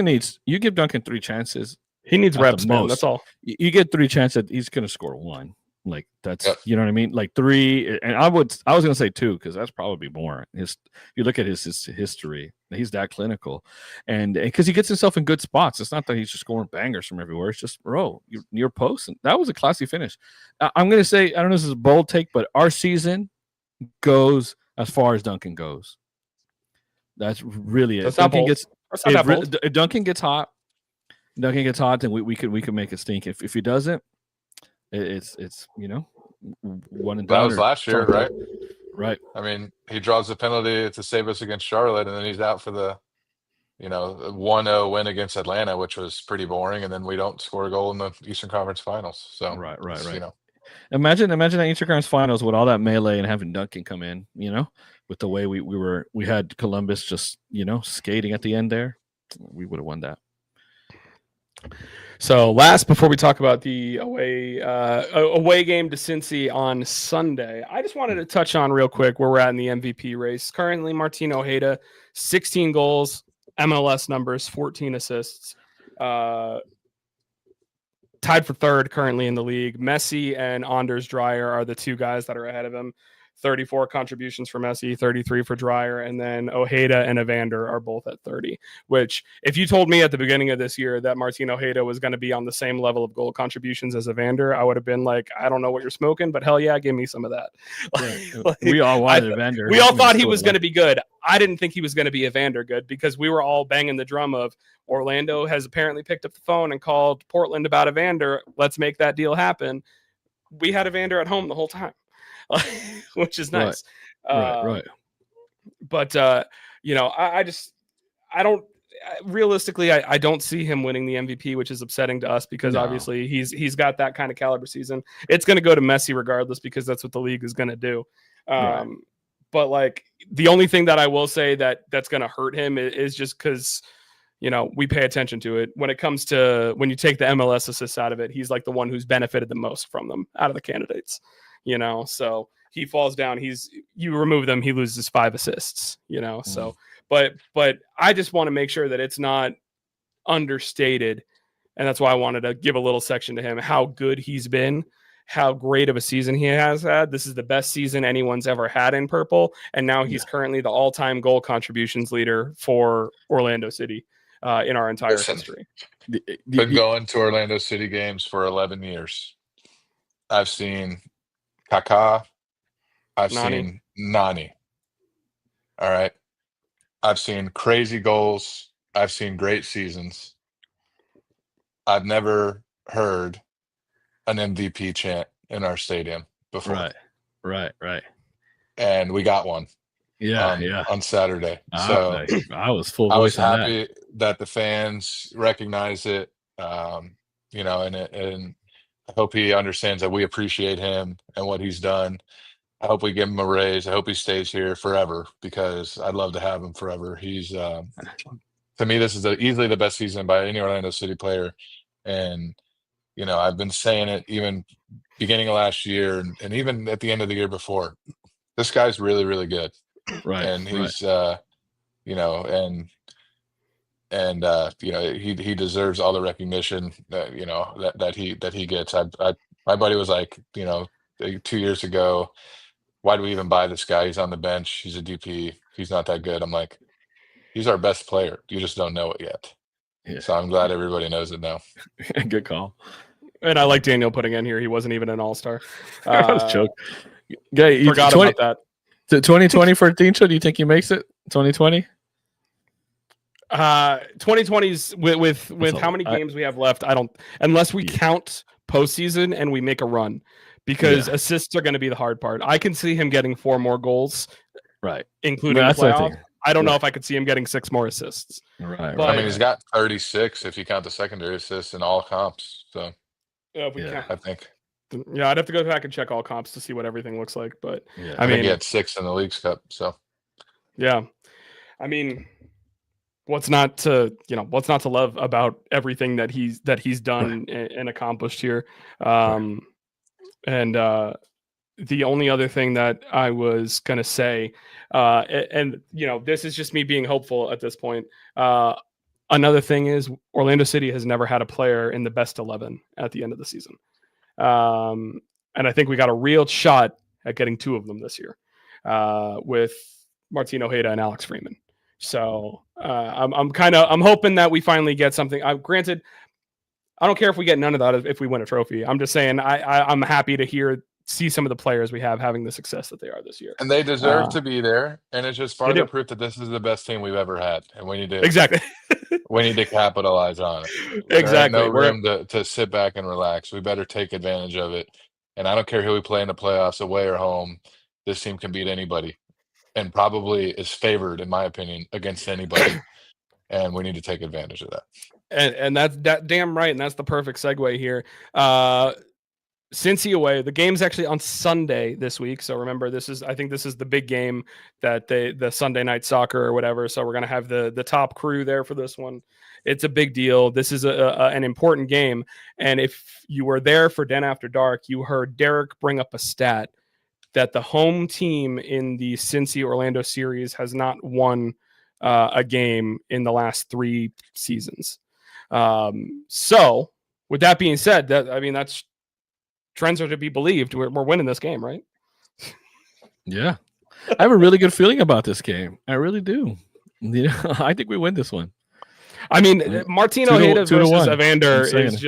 needs you give Duncan 3 chances. He needs reps, man. That's all. You get 3 chances, he's going to score 1. Like that's, you know what I mean? Like 3, and I was going to say 2 because that's probably more. If you look at his history, he's that clinical, and because he gets himself in good spots. It's not that he's just scoring bangers from everywhere. It's just, your post, and that was a classy finish. I'm going to say, I don't know if this is a bold take, but our season goes as far as Duncan goes. That's really it. Duncan gets hot, then we could make it stink. If he doesn't, it's one and done. That was last year, right? Right. I mean, he draws the penalty to save us against Charlotte, and then he's out for the 1-0 win against Atlanta, which was pretty boring, and then we don't score a goal in the Eastern Conference Finals. So right. Imagine that Eastern Conference Finals with all that melee and having Duncan come in, with the way we had Columbus just, skating at the end there. We would have won that. So before we talk about the away game to Cincy on Sunday, I just wanted to touch on real quick where we're at in the MVP race. Currently, Martin Ojeda, 16 goals, MLS numbers, 14 assists. tied for third currently in the league. Messi and Anders Dreyer are the two guys that are ahead of him. 34 contributions for Messi, 33 for Dreyer, and then Ojeda and Evander are both at 30, which if you told me at the beginning of this year that Martin Ojeda was going to be on the same level of goal contributions as Evander, I would have been like, I don't know what you're smoking, but hell yeah, give me some of that. Like, we all wanted Evander. We all thought he was going to be good. I didn't think he was going to be Evander good because we were all banging the drum of Orlando has apparently picked up the phone and called Portland about Evander. Let's make that deal happen. We had Evander at home the whole time. Which is nice. Right. But you know, I don't realistically I don't see him winning the MVP, which is upsetting to us because obviously he's got that kind of caliber season. It's going to go to Messi regardless because that's what the league is going to do. But like the only thing that I will say that's going to hurt him is just because, you know, we pay attention to it when it comes to when you take the MLS assists out of it. He's like the one who's benefited the most from them out of the candidates. You know, so he falls down. You remove them, he loses 5 assists. You know, so but I just want to make sure that it's not understated, and that's why I wanted to give a little section to him how good he's been, how great of a season he has had. This is the best season anyone's ever had in purple, and now he's currently the all-time goal contributions leader for Orlando City in our entire history. Been going to Orlando City games for 11 years. I've seen Kaká, I've seen Nani. All right. I've seen crazy goals. I've seen great seasons. I've never heard an MVP chant in our stadium before. Right. And we got one. On Saturday. So I was full voice. I was happy that the fans recognize it. You know, and I hope he understands that we appreciate him and what he's done. I hope we give him a raise. I hope he stays here forever because I'd love to have him forever. He's, to me, this is easily the best season by any Orlando City player. And, you know, I've been saying it even beginning of last year and even at the end of the year before. This guy's really, really good. Right. And he's, you know, and you know, he deserves all the recognition that, you know, that he gets. My buddy was like, you know, 2 years ago, why do we even buy this guy? He's on the bench. He's a DP. He's not that good. I'm like, he's our best player. You just don't know it yet. Yeah. So I'm glad everybody knows it now. Good call. And I like Daniel putting in here. He wasn't even an all-star. I was joking. Yeah, forgot about that. 2020 for Dincho, do you think he makes it? 2020? 2020's with how many games we have left, I don't, unless we count postseason and we make a run, because assists are going to be the hard part. I can see him getting 4 more goals, right, including the playoff. I don't know if I could see him getting 6 more assists. Right. But, I mean, he's got 36 if you count the secondary assists in all comps. So I think. Yeah, I'd have to go back and check all comps to see what everything looks like. But I mean, he had 6 in the Leagues Cup. So yeah, I mean, what's not to love about everything that he's done and accomplished here. And the only other thing that I was gonna say, and you know, this is just me being hopeful at this point. Another thing is Orlando City has never had a player in the best 11 at the end of the season. And I think we got a real shot at getting 2 of them this year with Martin Ojeda and Alex Freeman. So I'm hoping that we finally get something. Granted, I don't care if we get none of that if we win a trophy. I'm just saying I'm happy to see some of the players we have having the success that they are this year. And they deserve to be there. And it's just further proof that this is the best team we've ever had. And we need to we need to capitalize on it. Exactly. No room to sit back and relax. We better take advantage of it. And I don't care who we play in the playoffs, away or home. This team can beat anybody, and probably is favored, in my opinion, against anybody. And we need to take advantage of that. And that's damn right. And that's the perfect segue here. Cincy away. The game's actually on Sunday this week. So remember, I think this is the big game that the Sunday night soccer or whatever. So we're going to have the top crew there for this one. It's a big deal. This is an important game. And if you were there for Den After Dark, you heard Derek bring up a stat that the home team in the Cincy Orlando series has not won a game in the last 3 seasons. So with that being said, that's trends are to be believed. We're winning this game, right? Yeah. I have a really good feeling about this game. I really do. I think we win this one. I mean, Martin Ojeda versus 2-1. Evander I'm saying is it.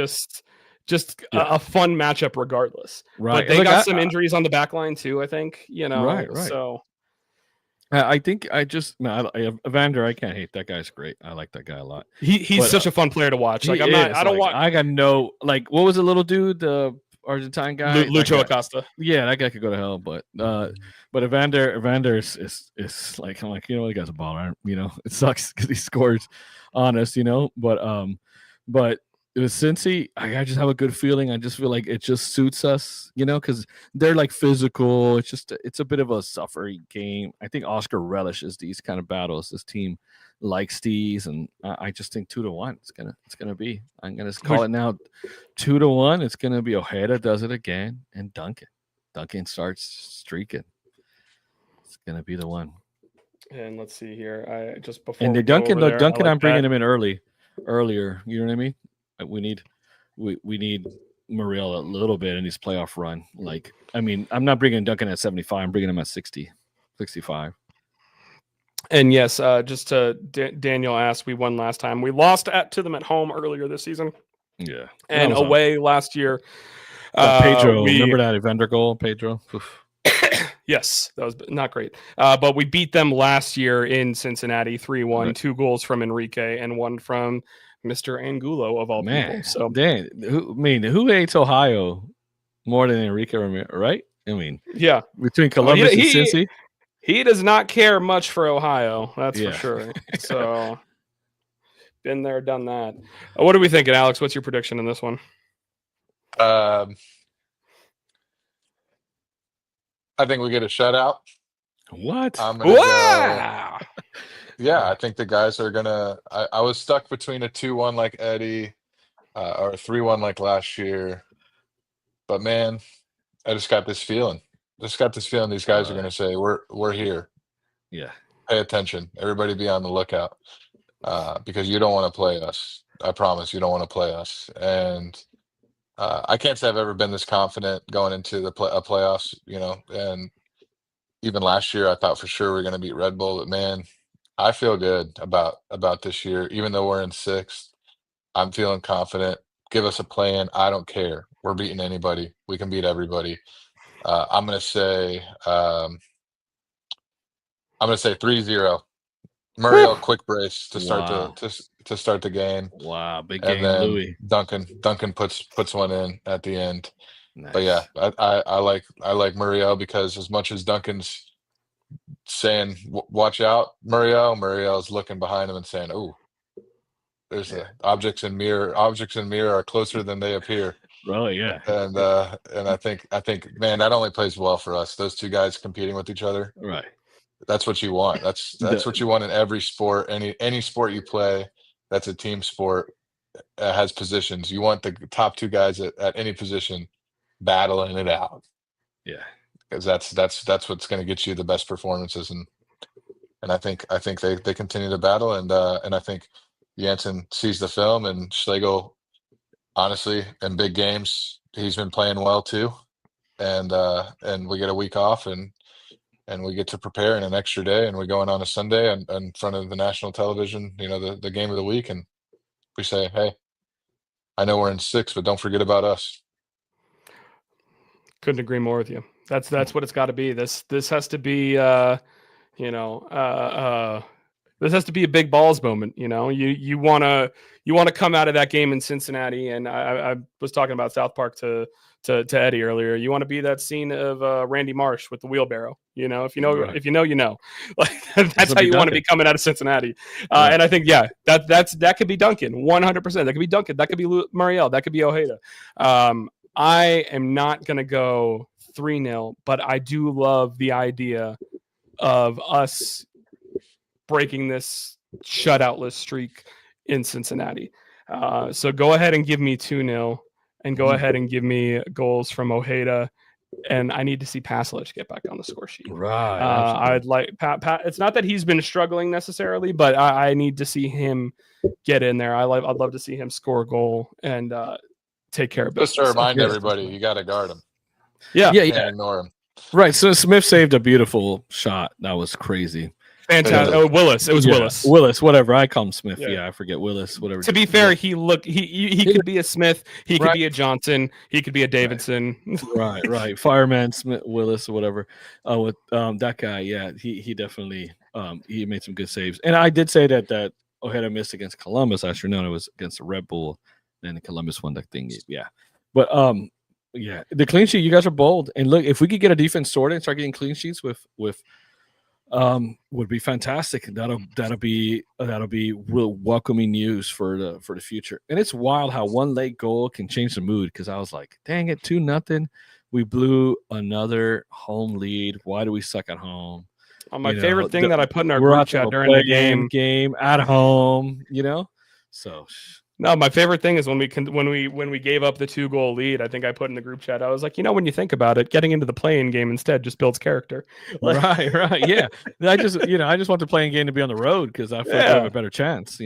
just Yeah. a fun matchup regardless. Right. But they Look, got some injuries on the back line too, I think, Right. So I think Evander, I can't hate that guy's great. I like that guy a lot. he's But, such a fun player to watch. Like I got no what was the little dude, the Argentine guy? Lucho Acosta. Yeah, that guy could go to hell, but Evander is like, I'm like, the guy's a baller. It sucks because he scores on us, but it was Cincy. I just have a good feeling. I just feel like it just suits us, because they're like physical. It's a bit of a suffering game. I think Oscar relishes these kind of battles. This team likes these, and I just think 2-1. It's gonna be. I'm gonna call it now, 2-1. It's gonna be Ojeda does it again, and Duncan starts streaking. It's gonna be the one. And let's see here. I just before and the Duncan, I'm bringing him in earlier. You know what I mean? We need Muriel a little bit in his playoff run. I'm not bringing Duncan at 75. I'm bringing him at 60, 65. And yes, just to Daniel asked, we won last time. We lost to them at home earlier this season. Yeah, and away last year. Pedro, remember that Evander goal, Pedro? Yes, that was not great. But we beat them last year in Cincinnati 3-1, right. 2 goals from Enrique and 1 from Mr. Angulo of all people. So who hates Ohio more than Enrique Ramirez, right? Yeah, between Columbus and Cincy, he does not care much for Ohio. That's for sure. So been there, done that. What are we thinking, Alex? What's your prediction in this one? I think we get a shutout. What? I'm gonna go. Yeah, I think the guys are gonna. I was stuck between a 2-1 like Eddie, or a 3-1 like last year, but man, I just got this feeling. These guys are gonna say we're here. Yeah. Pay attention. Everybody, be on the lookout, because you don't want to play us. I promise you don't want to play us. And I can't say I've ever been this confident going into the playoffs. And even last year, I thought for sure we're gonna beat Red Bull, but man. I feel good about this year. Even though we're in 6th, I'm feeling confident. Give us a plan. I don't care. We're beating anybody. We can beat everybody. I'm gonna say 3-0. Muriel quick brace to start to start the game. Wow, big and game, then Louis. Duncan puts one in at the end. Nice. But yeah, I like Muriel because as much as Duncan's saying watch out, Muriel's looking behind him and saying, "Oh, there's objects in mirror are closer than they appear." Really, yeah. And I think man, that only plays well for us. Those 2 guys competing with each other. Right. That's what you want. That's what you want in every sport. Any sport you play, that's a team sport. Has positions. You want the top 2 guys at any position battling it out. Yeah. Because that's what's going to get you the best performances, and I think they continue to battle, and I think Janssen sees the film, and Schlegel, honestly, in big games, he's been playing well too, and we get a week off, and we get to prepare in an extra day, and we're going on a Sunday in front of the national television, the game of the week, and we say, hey, I know we're in 6, but don't forget about us. Couldn't agree more with you. That's what it's got to be. This has to be this has to be a big balls moment. You want to come out of that game in Cincinnati, and I was talking about South Park to Eddie earlier. You want to be that scene of Randy Marsh with the wheelbarrow. If you know. Like that's how you want to be coming out of Cincinnati. And I think that could be Duncan 100%. That could be Duncan. That could be Muriel. That could be Ojeda. I am not going to go 3-0, but I do love the idea of us breaking this shutoutless streak in Cincinnati. So go ahead and give me 2-0 and go ahead and give me goals from Ojeda. And I need to see Pasalic get back on the score sheet. Right. I'd like Pat. It's not that he's been struggling necessarily, but I need to see him get in there. I'd love to see him score a goal. And take care of Just to business. remind everybody, you got to guard him. Yeah. Yeah, You yeah. can't ignore him. Right. So Smith saved a beautiful shot. That was crazy. Fantastic. Oh, Willis. It was Willis. Willis, whatever. I call him Smith. Yeah. Yeah, I forget Willis, whatever. To be fair, he could be a Smith. He could Right. be a Johnson. He could be a Davidson. Right. Fireman Smith, Willis, or whatever. With that guy, yeah, he definitely he made some good saves. And I did say that Ojeda missed against Columbus. I sure know it was against the Red Bull. Then Columbus won that thing. Yeah, but yeah, the clean sheet. You guys are bold. And look, if we could get a defense sorted and start getting clean sheets with would be fantastic. That'll be real welcoming news for the future. And it's wild how one late goal can change the mood, because I was like, dang it, 2-0. We blew another home lead. Why do we suck at home? My favorite thing that I put in our group chat during the game at home, So no, my favorite thing is when we gave up the 2-goal lead. I think I put in the group chat, I was like, when you think about it, getting into the playing game instead just builds character. Right, yeah. I just want the playing game to be on the road, because I feel like we have a better chance.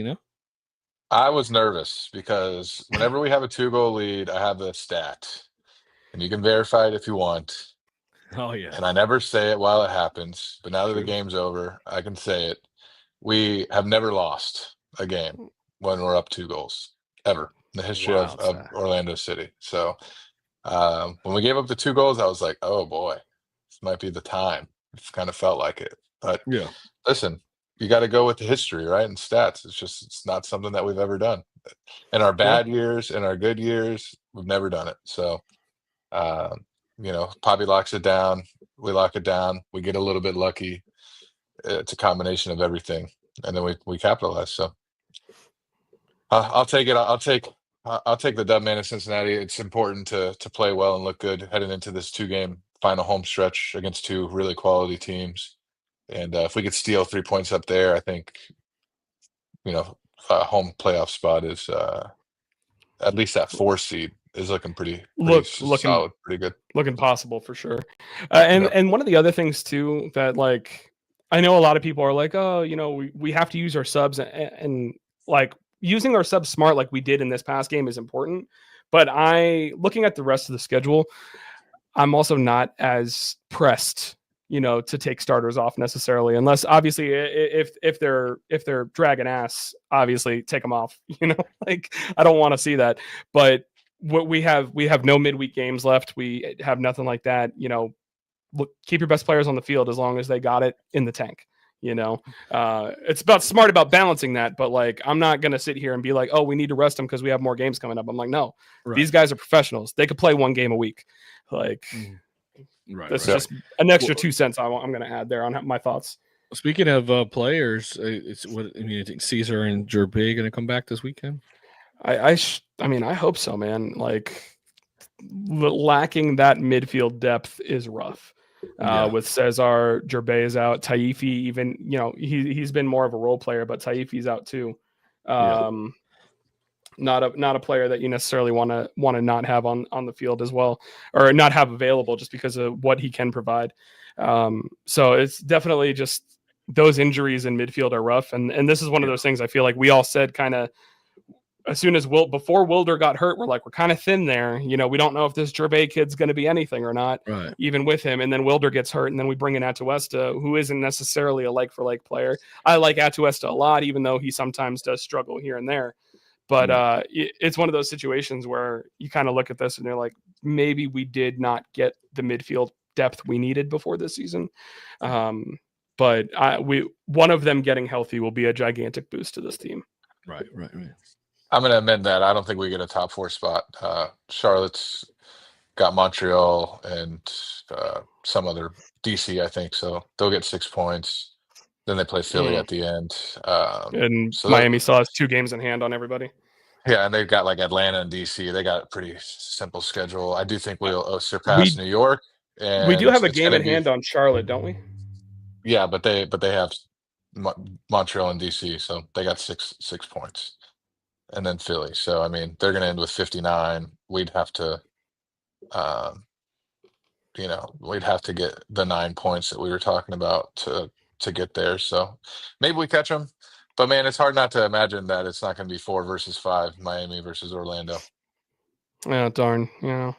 I was nervous because whenever we have a 2-goal lead, I have the stat, and you can verify it if you want. Oh yeah. And I never say it while it happens, but now that the game's over, I can say it. We have never lost a game when we're up 2 goals ever in the history of Orlando City. So when we gave up the 2 goals, I was like, oh boy, this might be the time. It's kind of felt like it. But yeah, listen, you got to go with the history, right? And stats. It's not something that we've ever done. In our bad years, in our good years, we've never done it. So Poppy locks it down, we lock it down, we get a little bit lucky. It's a combination of everything, and then we capitalize. So I'll take it. I'll take the dub, man, in Cincinnati. It's important to play well and look good heading into this 2-game final home stretch against 2 really quality teams. And if we could steal 3 points up there, I think a home playoff spot is at least that 4 seed is looking pretty solid, pretty good, looking possible for sure. And one of the other things too that I know a lot of people are like, oh, we have to use our subs, and using our subs smart like we did in this past game is important. But looking at the rest of the schedule, I'm also not as pressed, to take starters off necessarily, unless obviously if they're dragging ass, obviously take them off. I don't want to see that. But what we have no midweek games left. We have nothing like that. Keep your best players on the field as long as they got it in the tank. It's smart about balancing that, but I'm not going to sit here and be like, oh, we need to rest them because we have more games coming up. I'm like, no, these guys are professionals. They could play 1 game a week. That's just an extra 2 cents I'm going to add there on my thoughts. Speaking of players, you think Caesar and Gerbe going to come back this weekend? I hope so, man. Lacking that midfield depth is rough. With Cesar, Gerbe is out. Taifi, even he's been more of a role player, but Taifi's out too. Not a player that you necessarily want to not have on the field as well, or not have available just because of what he can provide. So it's definitely just those injuries in midfield are rough, and this is one of those things I feel like we all said kind of as soon as before Wilder got hurt, we're kind of thin there. We don't know if this Gerbe kid's going to be anything or not, even with him. And then Wilder gets hurt, and then we bring in Atuesta, who isn't necessarily a like-for-like player. I like Atuesta a lot, even though he sometimes does struggle here and there. But it's one of those situations where you kind of look at this and you're like, maybe we did not get the midfield depth we needed before this season. But one of them getting healthy will be a gigantic boost to this team. Right. I'm going to amend that. I don't think we get a top 4 spot. Charlotte's got Montreal and some other DC, I think. So they'll get 6 points. Then they play Philly at the end. And so Miami still has 2 games in hand on everybody. Yeah, and they've got Atlanta and DC. They got a pretty simple schedule. I do think we'll surpass New York. And we do have a game in hand on Charlotte, don't we? Yeah, but they have Montreal and DC, so they got six points. And then Philly. So, they're going to end with 59. We'd have to, we'd have to get the 9 points that we were talking about to get there. So maybe we catch them. But, man, it's hard not to imagine that it's not going to be 4 versus 5, Miami versus Orlando. Yeah, darn. At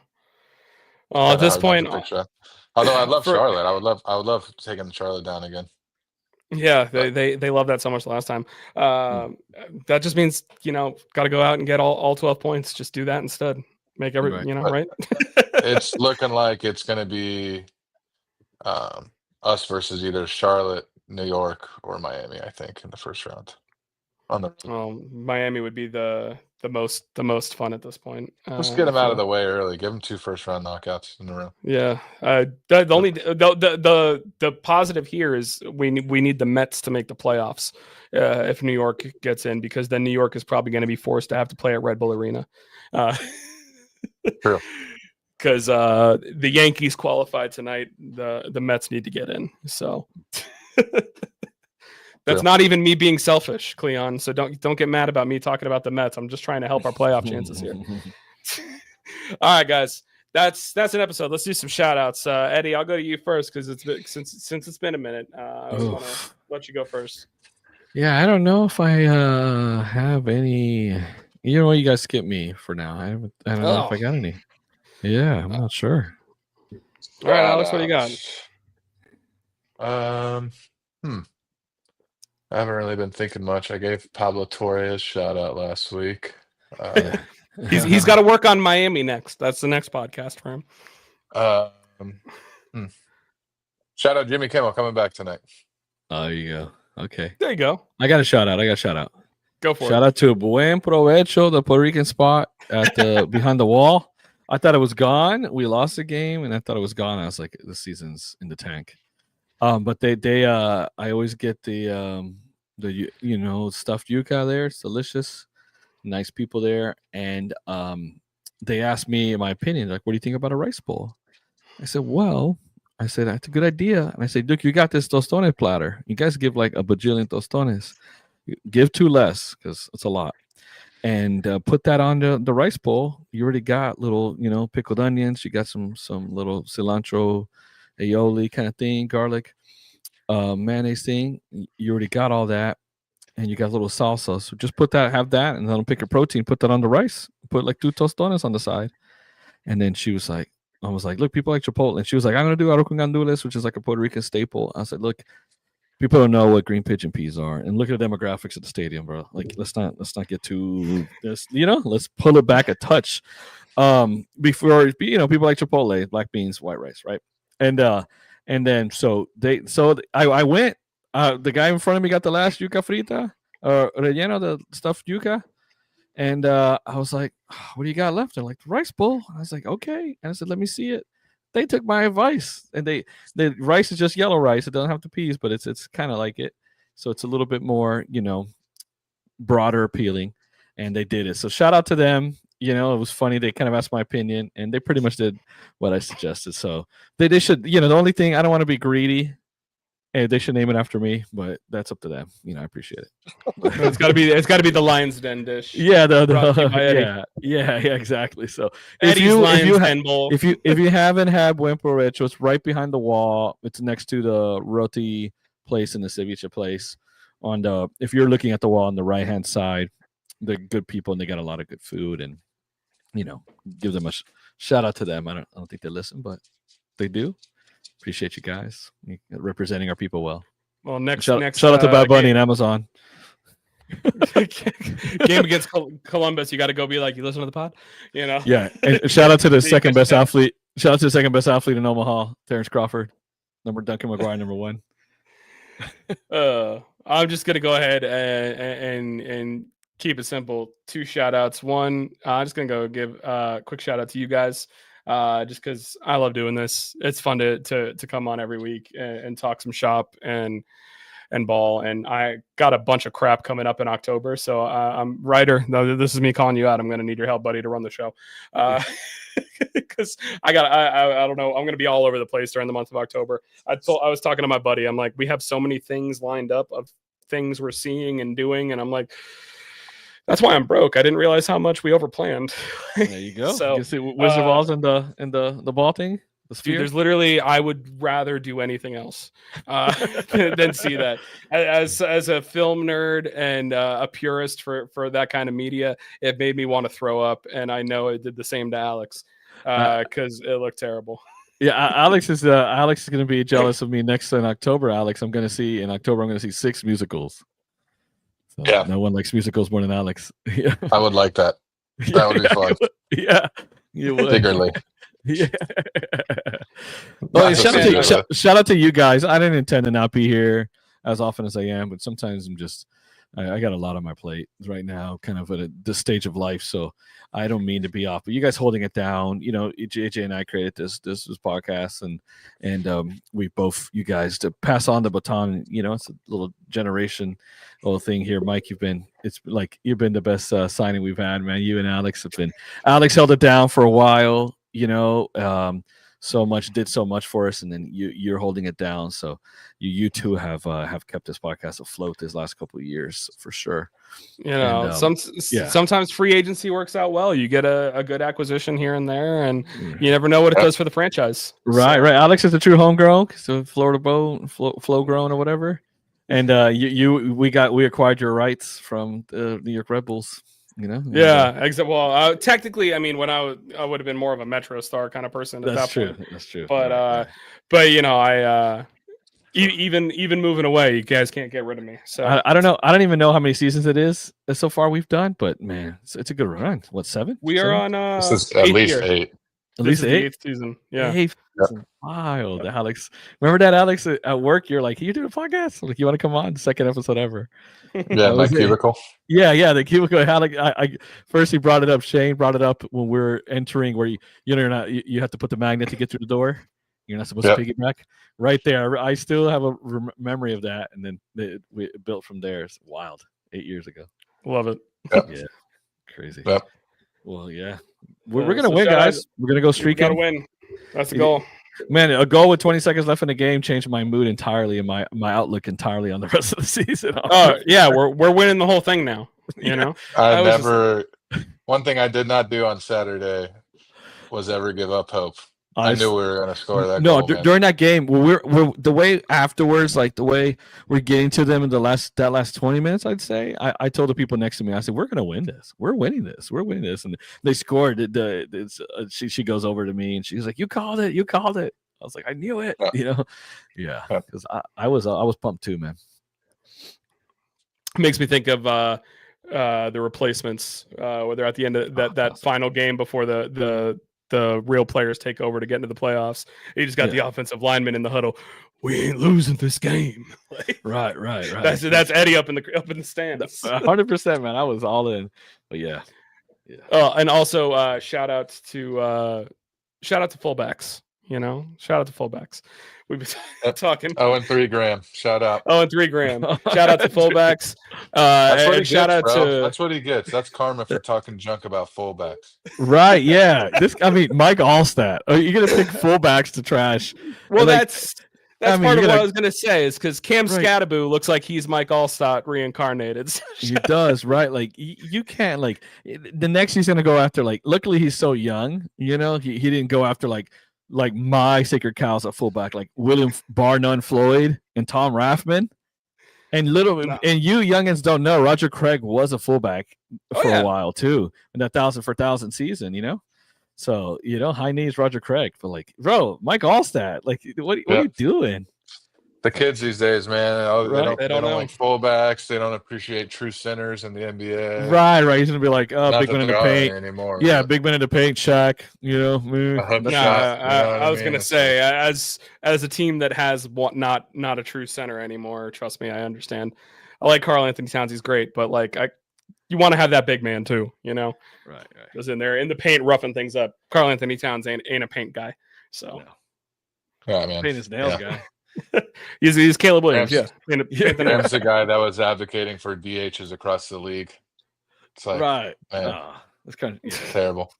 Kinda this hard not point, to pick Charlotte. Although I love for Charlotte. I would love taking Charlotte down again. yeah, But they love that so much last time. Hmm. That just means got to go out and get all 12 points. Just do that instead. Make Right. but right. it's looking like it's gonna be us versus either Charlotte, New York, or Miami, I think, in the first round. On the Miami would be the most fun at this point. Let's get I them out of feel. the way early. Give them 2 first round knockouts in a row. Yeah. The only the positive here is we need the Mets to make the playoffs if New York gets in, because then New York is probably going to be forced to have to play at Red Bull Arena. True. Because the Yankees qualified tonight, the Mets need to get in. So that's True. not even me being selfish, Cleon. So don't get mad about me talking about the Mets. I'm just trying to help our playoff chances here. All right, guys. That's an episode. Let's do some shout outs. Eddie, I'll go to you first because since it's been a minute. I want to let you go first. Yeah, I don't know if I have any. You know what? You guys skip me for now. I don't know if I got any. Yeah, I'm not sure. All right, Alex, what do you got? I haven't really been thinking much. I gave Pablo Torres shout out last week. He's got to work on Miami next. That's the next podcast for him. Shout out Jimmy Kimmel coming back tonight. Oh, there you go. Okay. There you go. I got a shout out. Go for it. Shout out to Buen Provecho, the Puerto Rican spot at the behind the wall. I thought it was gone. We lost the game, and I thought it was gone. I was like, the season's in the tank. But I always get the stuffed yuca there. It's delicious. Nice people there. And they asked me my opinion, like, what do you think about a rice bowl? I said, that's a good idea. And I said, Duke, you got this tostones platter. You guys give like a bajillion tostones. Give 2 less because it's a lot. And put that on the rice bowl. You already got little, pickled onions. You got some little cilantro, aioli kind of thing, garlic, mayonnaise thing. You already got all that. And you got a little salsa. So just have that, and then pick your protein, put that on the rice, put like 2 tostones on the side. And then I was like, look, people like Chipotle. And she was like, I'm going to do arroz con gandules, which is like a Puerto Rican staple. I said, look, people don't know what green pigeon peas are. And look at the demographics at the stadium, bro. Like, let's not get too, let's pull it back a touch. Before, people like Chipotle, black beans, white rice, right? And then, I went, the guy in front of me got the last yuca frita, relleno, the stuffed yuca. And I was like, what do you got left? They're like, the rice bowl. I was like, okay. And I said, let me see it. They took my advice, and the rice is just yellow rice. It doesn't have the peas, but it's kind of like it. So it's a little bit more, broader appealing, and they did it. So shout out to them. It was funny. They kind of asked my opinion, and they pretty much did what I suggested. So they should, the only thing, I don't want to be greedy. Hey, they should name it after me, but that's up to them. I appreciate it. It's got to be the Lion's Den dish. Yeah, yeah, exactly. So if you haven't had Buen Provecho, it's right behind the wall. It's next to the roti place and the ceviche place. If you're looking at the wall on the right hand side, they're good people and they got a lot of good food. And give them a shout out to them. I don't think they listen, but they do. Appreciate you guys representing our people well. Well, next shout out to Bad Bunny and Amazon. Game against Columbus, you got to go be like, you listen to the pod, Yeah, and shout out to the second best athlete. Shout out to the second best athlete in Omaha, Terrence Crawford, Duncan McGuire, number 1. I'm just gonna go ahead and keep it simple. 2 shout outs. One, I'm just gonna go give a quick shout out to you guys. Just because I love doing this. It's fun to come on every week and talk some shop and ball. And I got a bunch of crap coming up in October. So I'm Ryder. No, this is me calling you out. I'm going to need your help, buddy, to run the show. Because I don't know. I'm going to be all over the place during the month of October. I was talking to my buddy. I'm like, we have so many things lined up of things we're seeing and doing. And I'm like, that's why I'm broke. I didn't realize how much we overplanned. There you go. So you see Wizard of Oz and the ball thing. Dude, there's literally, I would rather do anything else than see that. As a film nerd and a purist for that kind of media, it made me want to throw up, and I know it did the same to Alex because it looked terrible. Yeah, Alex is going to be jealous of me next in October. Alex, I'm going to see 6 musicals. So Yeah, no one likes musicals more than Alex. Yeah, I would like that. That would be fun. Yeah, you would. Particularly. Yeah. Well, shout out to you guys. I didn't intend to not be here as often as I am, but sometimes I got a lot on my plate right now, kind of at this stage of life. So I don't mean to be off, but you guys holding it down. You know, JJ and I created this podcast, and we both, you guys, to pass on the baton. You know, it's a little generation little thing here. Mike, you've been the best signing we've had, man. You and Alex held it down for a while. You know, did so much for us, and then you're holding it down. So you two have kept this podcast afloat this last couple of years for sure. You know, sometimes free agency works out well. You get a good acquisition here and there, and you never know what it does for the franchise. Right. Alex is a true homegrown, so Florida flow grown or whatever. And we acquired your rights from the New York Red Bulls. You know, well, technically, I mean, when I would have been more of a Metro Star kind of person at that point. That's true. But you know, I even moving away, you guys can't get rid of me. So I don't know. I don't even know how many seasons it is so far we've done, but man, it's a good run. What, 7? We are on this is at least 8. At least 8 season. Yeah. 8 season. Wild, Alex. Remember that, Alex, at work? You're like, "Can you do a podcast? Like, you want to come on? Second episode ever." Yeah, my cubicle. Yeah, the cubicle. Alex, I first he brought it up. Shane brought it up when we were entering, where you have to put the magnet to get through the door. You're not supposed to piggyback. Right there, I still have a memory of that, and then we built from there. It's wild. 8 years ago. Love it. Yep. Yeah, crazy. Yep. Well, yeah, we're gonna win, guys. We're gonna go streaking. Gotta win. That's the goal. Man, a goal with 20 seconds left in the game changed my mood entirely and my outlook entirely on the rest of the season. Oh yeah, we're winning the whole thing now. You know, One thing I did not do on Saturday was ever give up hope. I knew we were going to score that goal. No, during that game, we're the way afterwards, like the way we're getting to them in that last 20 minutes, I'd say. I told the people next to me, I said, "We're going to win this. We're winning this. We're winning this." And they scored. She goes over to me and she's like, "You called it. You called it." I was like, "I knew it." You know, yeah, because I was pumped too, man. Makes me think of the Replacements, where they're at the end of that final game before the real players take over to get into the playoffs. You just got the offensive lineman in the huddle. We ain't losing this game. Right. That's Eddie up in the stands. 100%, man. I was all in. But yeah. And also shout out to fullbacks. You know, shout out to fullbacks. We've been talking. 0-3 Graham. Shout out. 0-3 Graham. Shout out to fullbacks. That's what he gets. That's karma for talking junk about fullbacks. Right. Yeah. Mike Allstat. Are you gonna pick fullbacks to trash? Well, that's part of what I was gonna say is because Cam Scattaboo looks like he's Mike Allstott reincarnated. He does, right? Like you can't the next he's gonna go after luckily he's so young, you know, he didn't go after like my sacred cows at fullback, like William Bar None Floyd and Tom Raffman. And and you youngins don't know, Roger Craig was a fullback for a while too, in that 1,000 for 1,000 season, you know. So high knees Roger Craig, but bro, Mike Allstat, what are you doing? The kids these days, man, they don't like fullbacks. They don't appreciate true centers in the NBA. Right. He's gonna be like, big man in the paint anymore. Yeah, big man in the paint, Shaq. You know, I was gonna say, as a team that has not a true center anymore. Trust me, I understand. I like Karl Anthony Towns; he's great, but you want to have that big man too. You know, right. Goes in there in the paint, roughing things up. Karl Anthony Towns ain't a paint guy, so yeah, man, paint his nails guy. He's Caleb Williams. Graham's the guy that was advocating for DHs across the league. It's like, right. That's kind of terrible.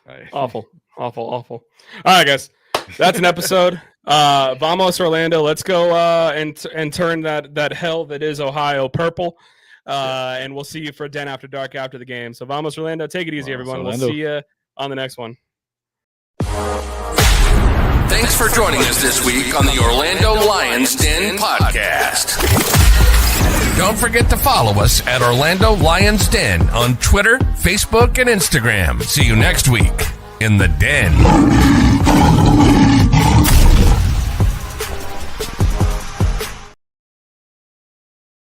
Right. Awful. All right, guys, that's an episode. Vamos Orlando. Let's go and turn that hell that is Ohio purple. And we'll see you for Den After Dark after the game. So Vamos Orlando. Take it easy, everyone. Orlando. We'll see you on the next one. Thanks for joining us this week on the Orlando Lions Den podcast. Don't forget to follow us at Orlando Lions Den on Twitter, Facebook, and Instagram. See you next week in the Den.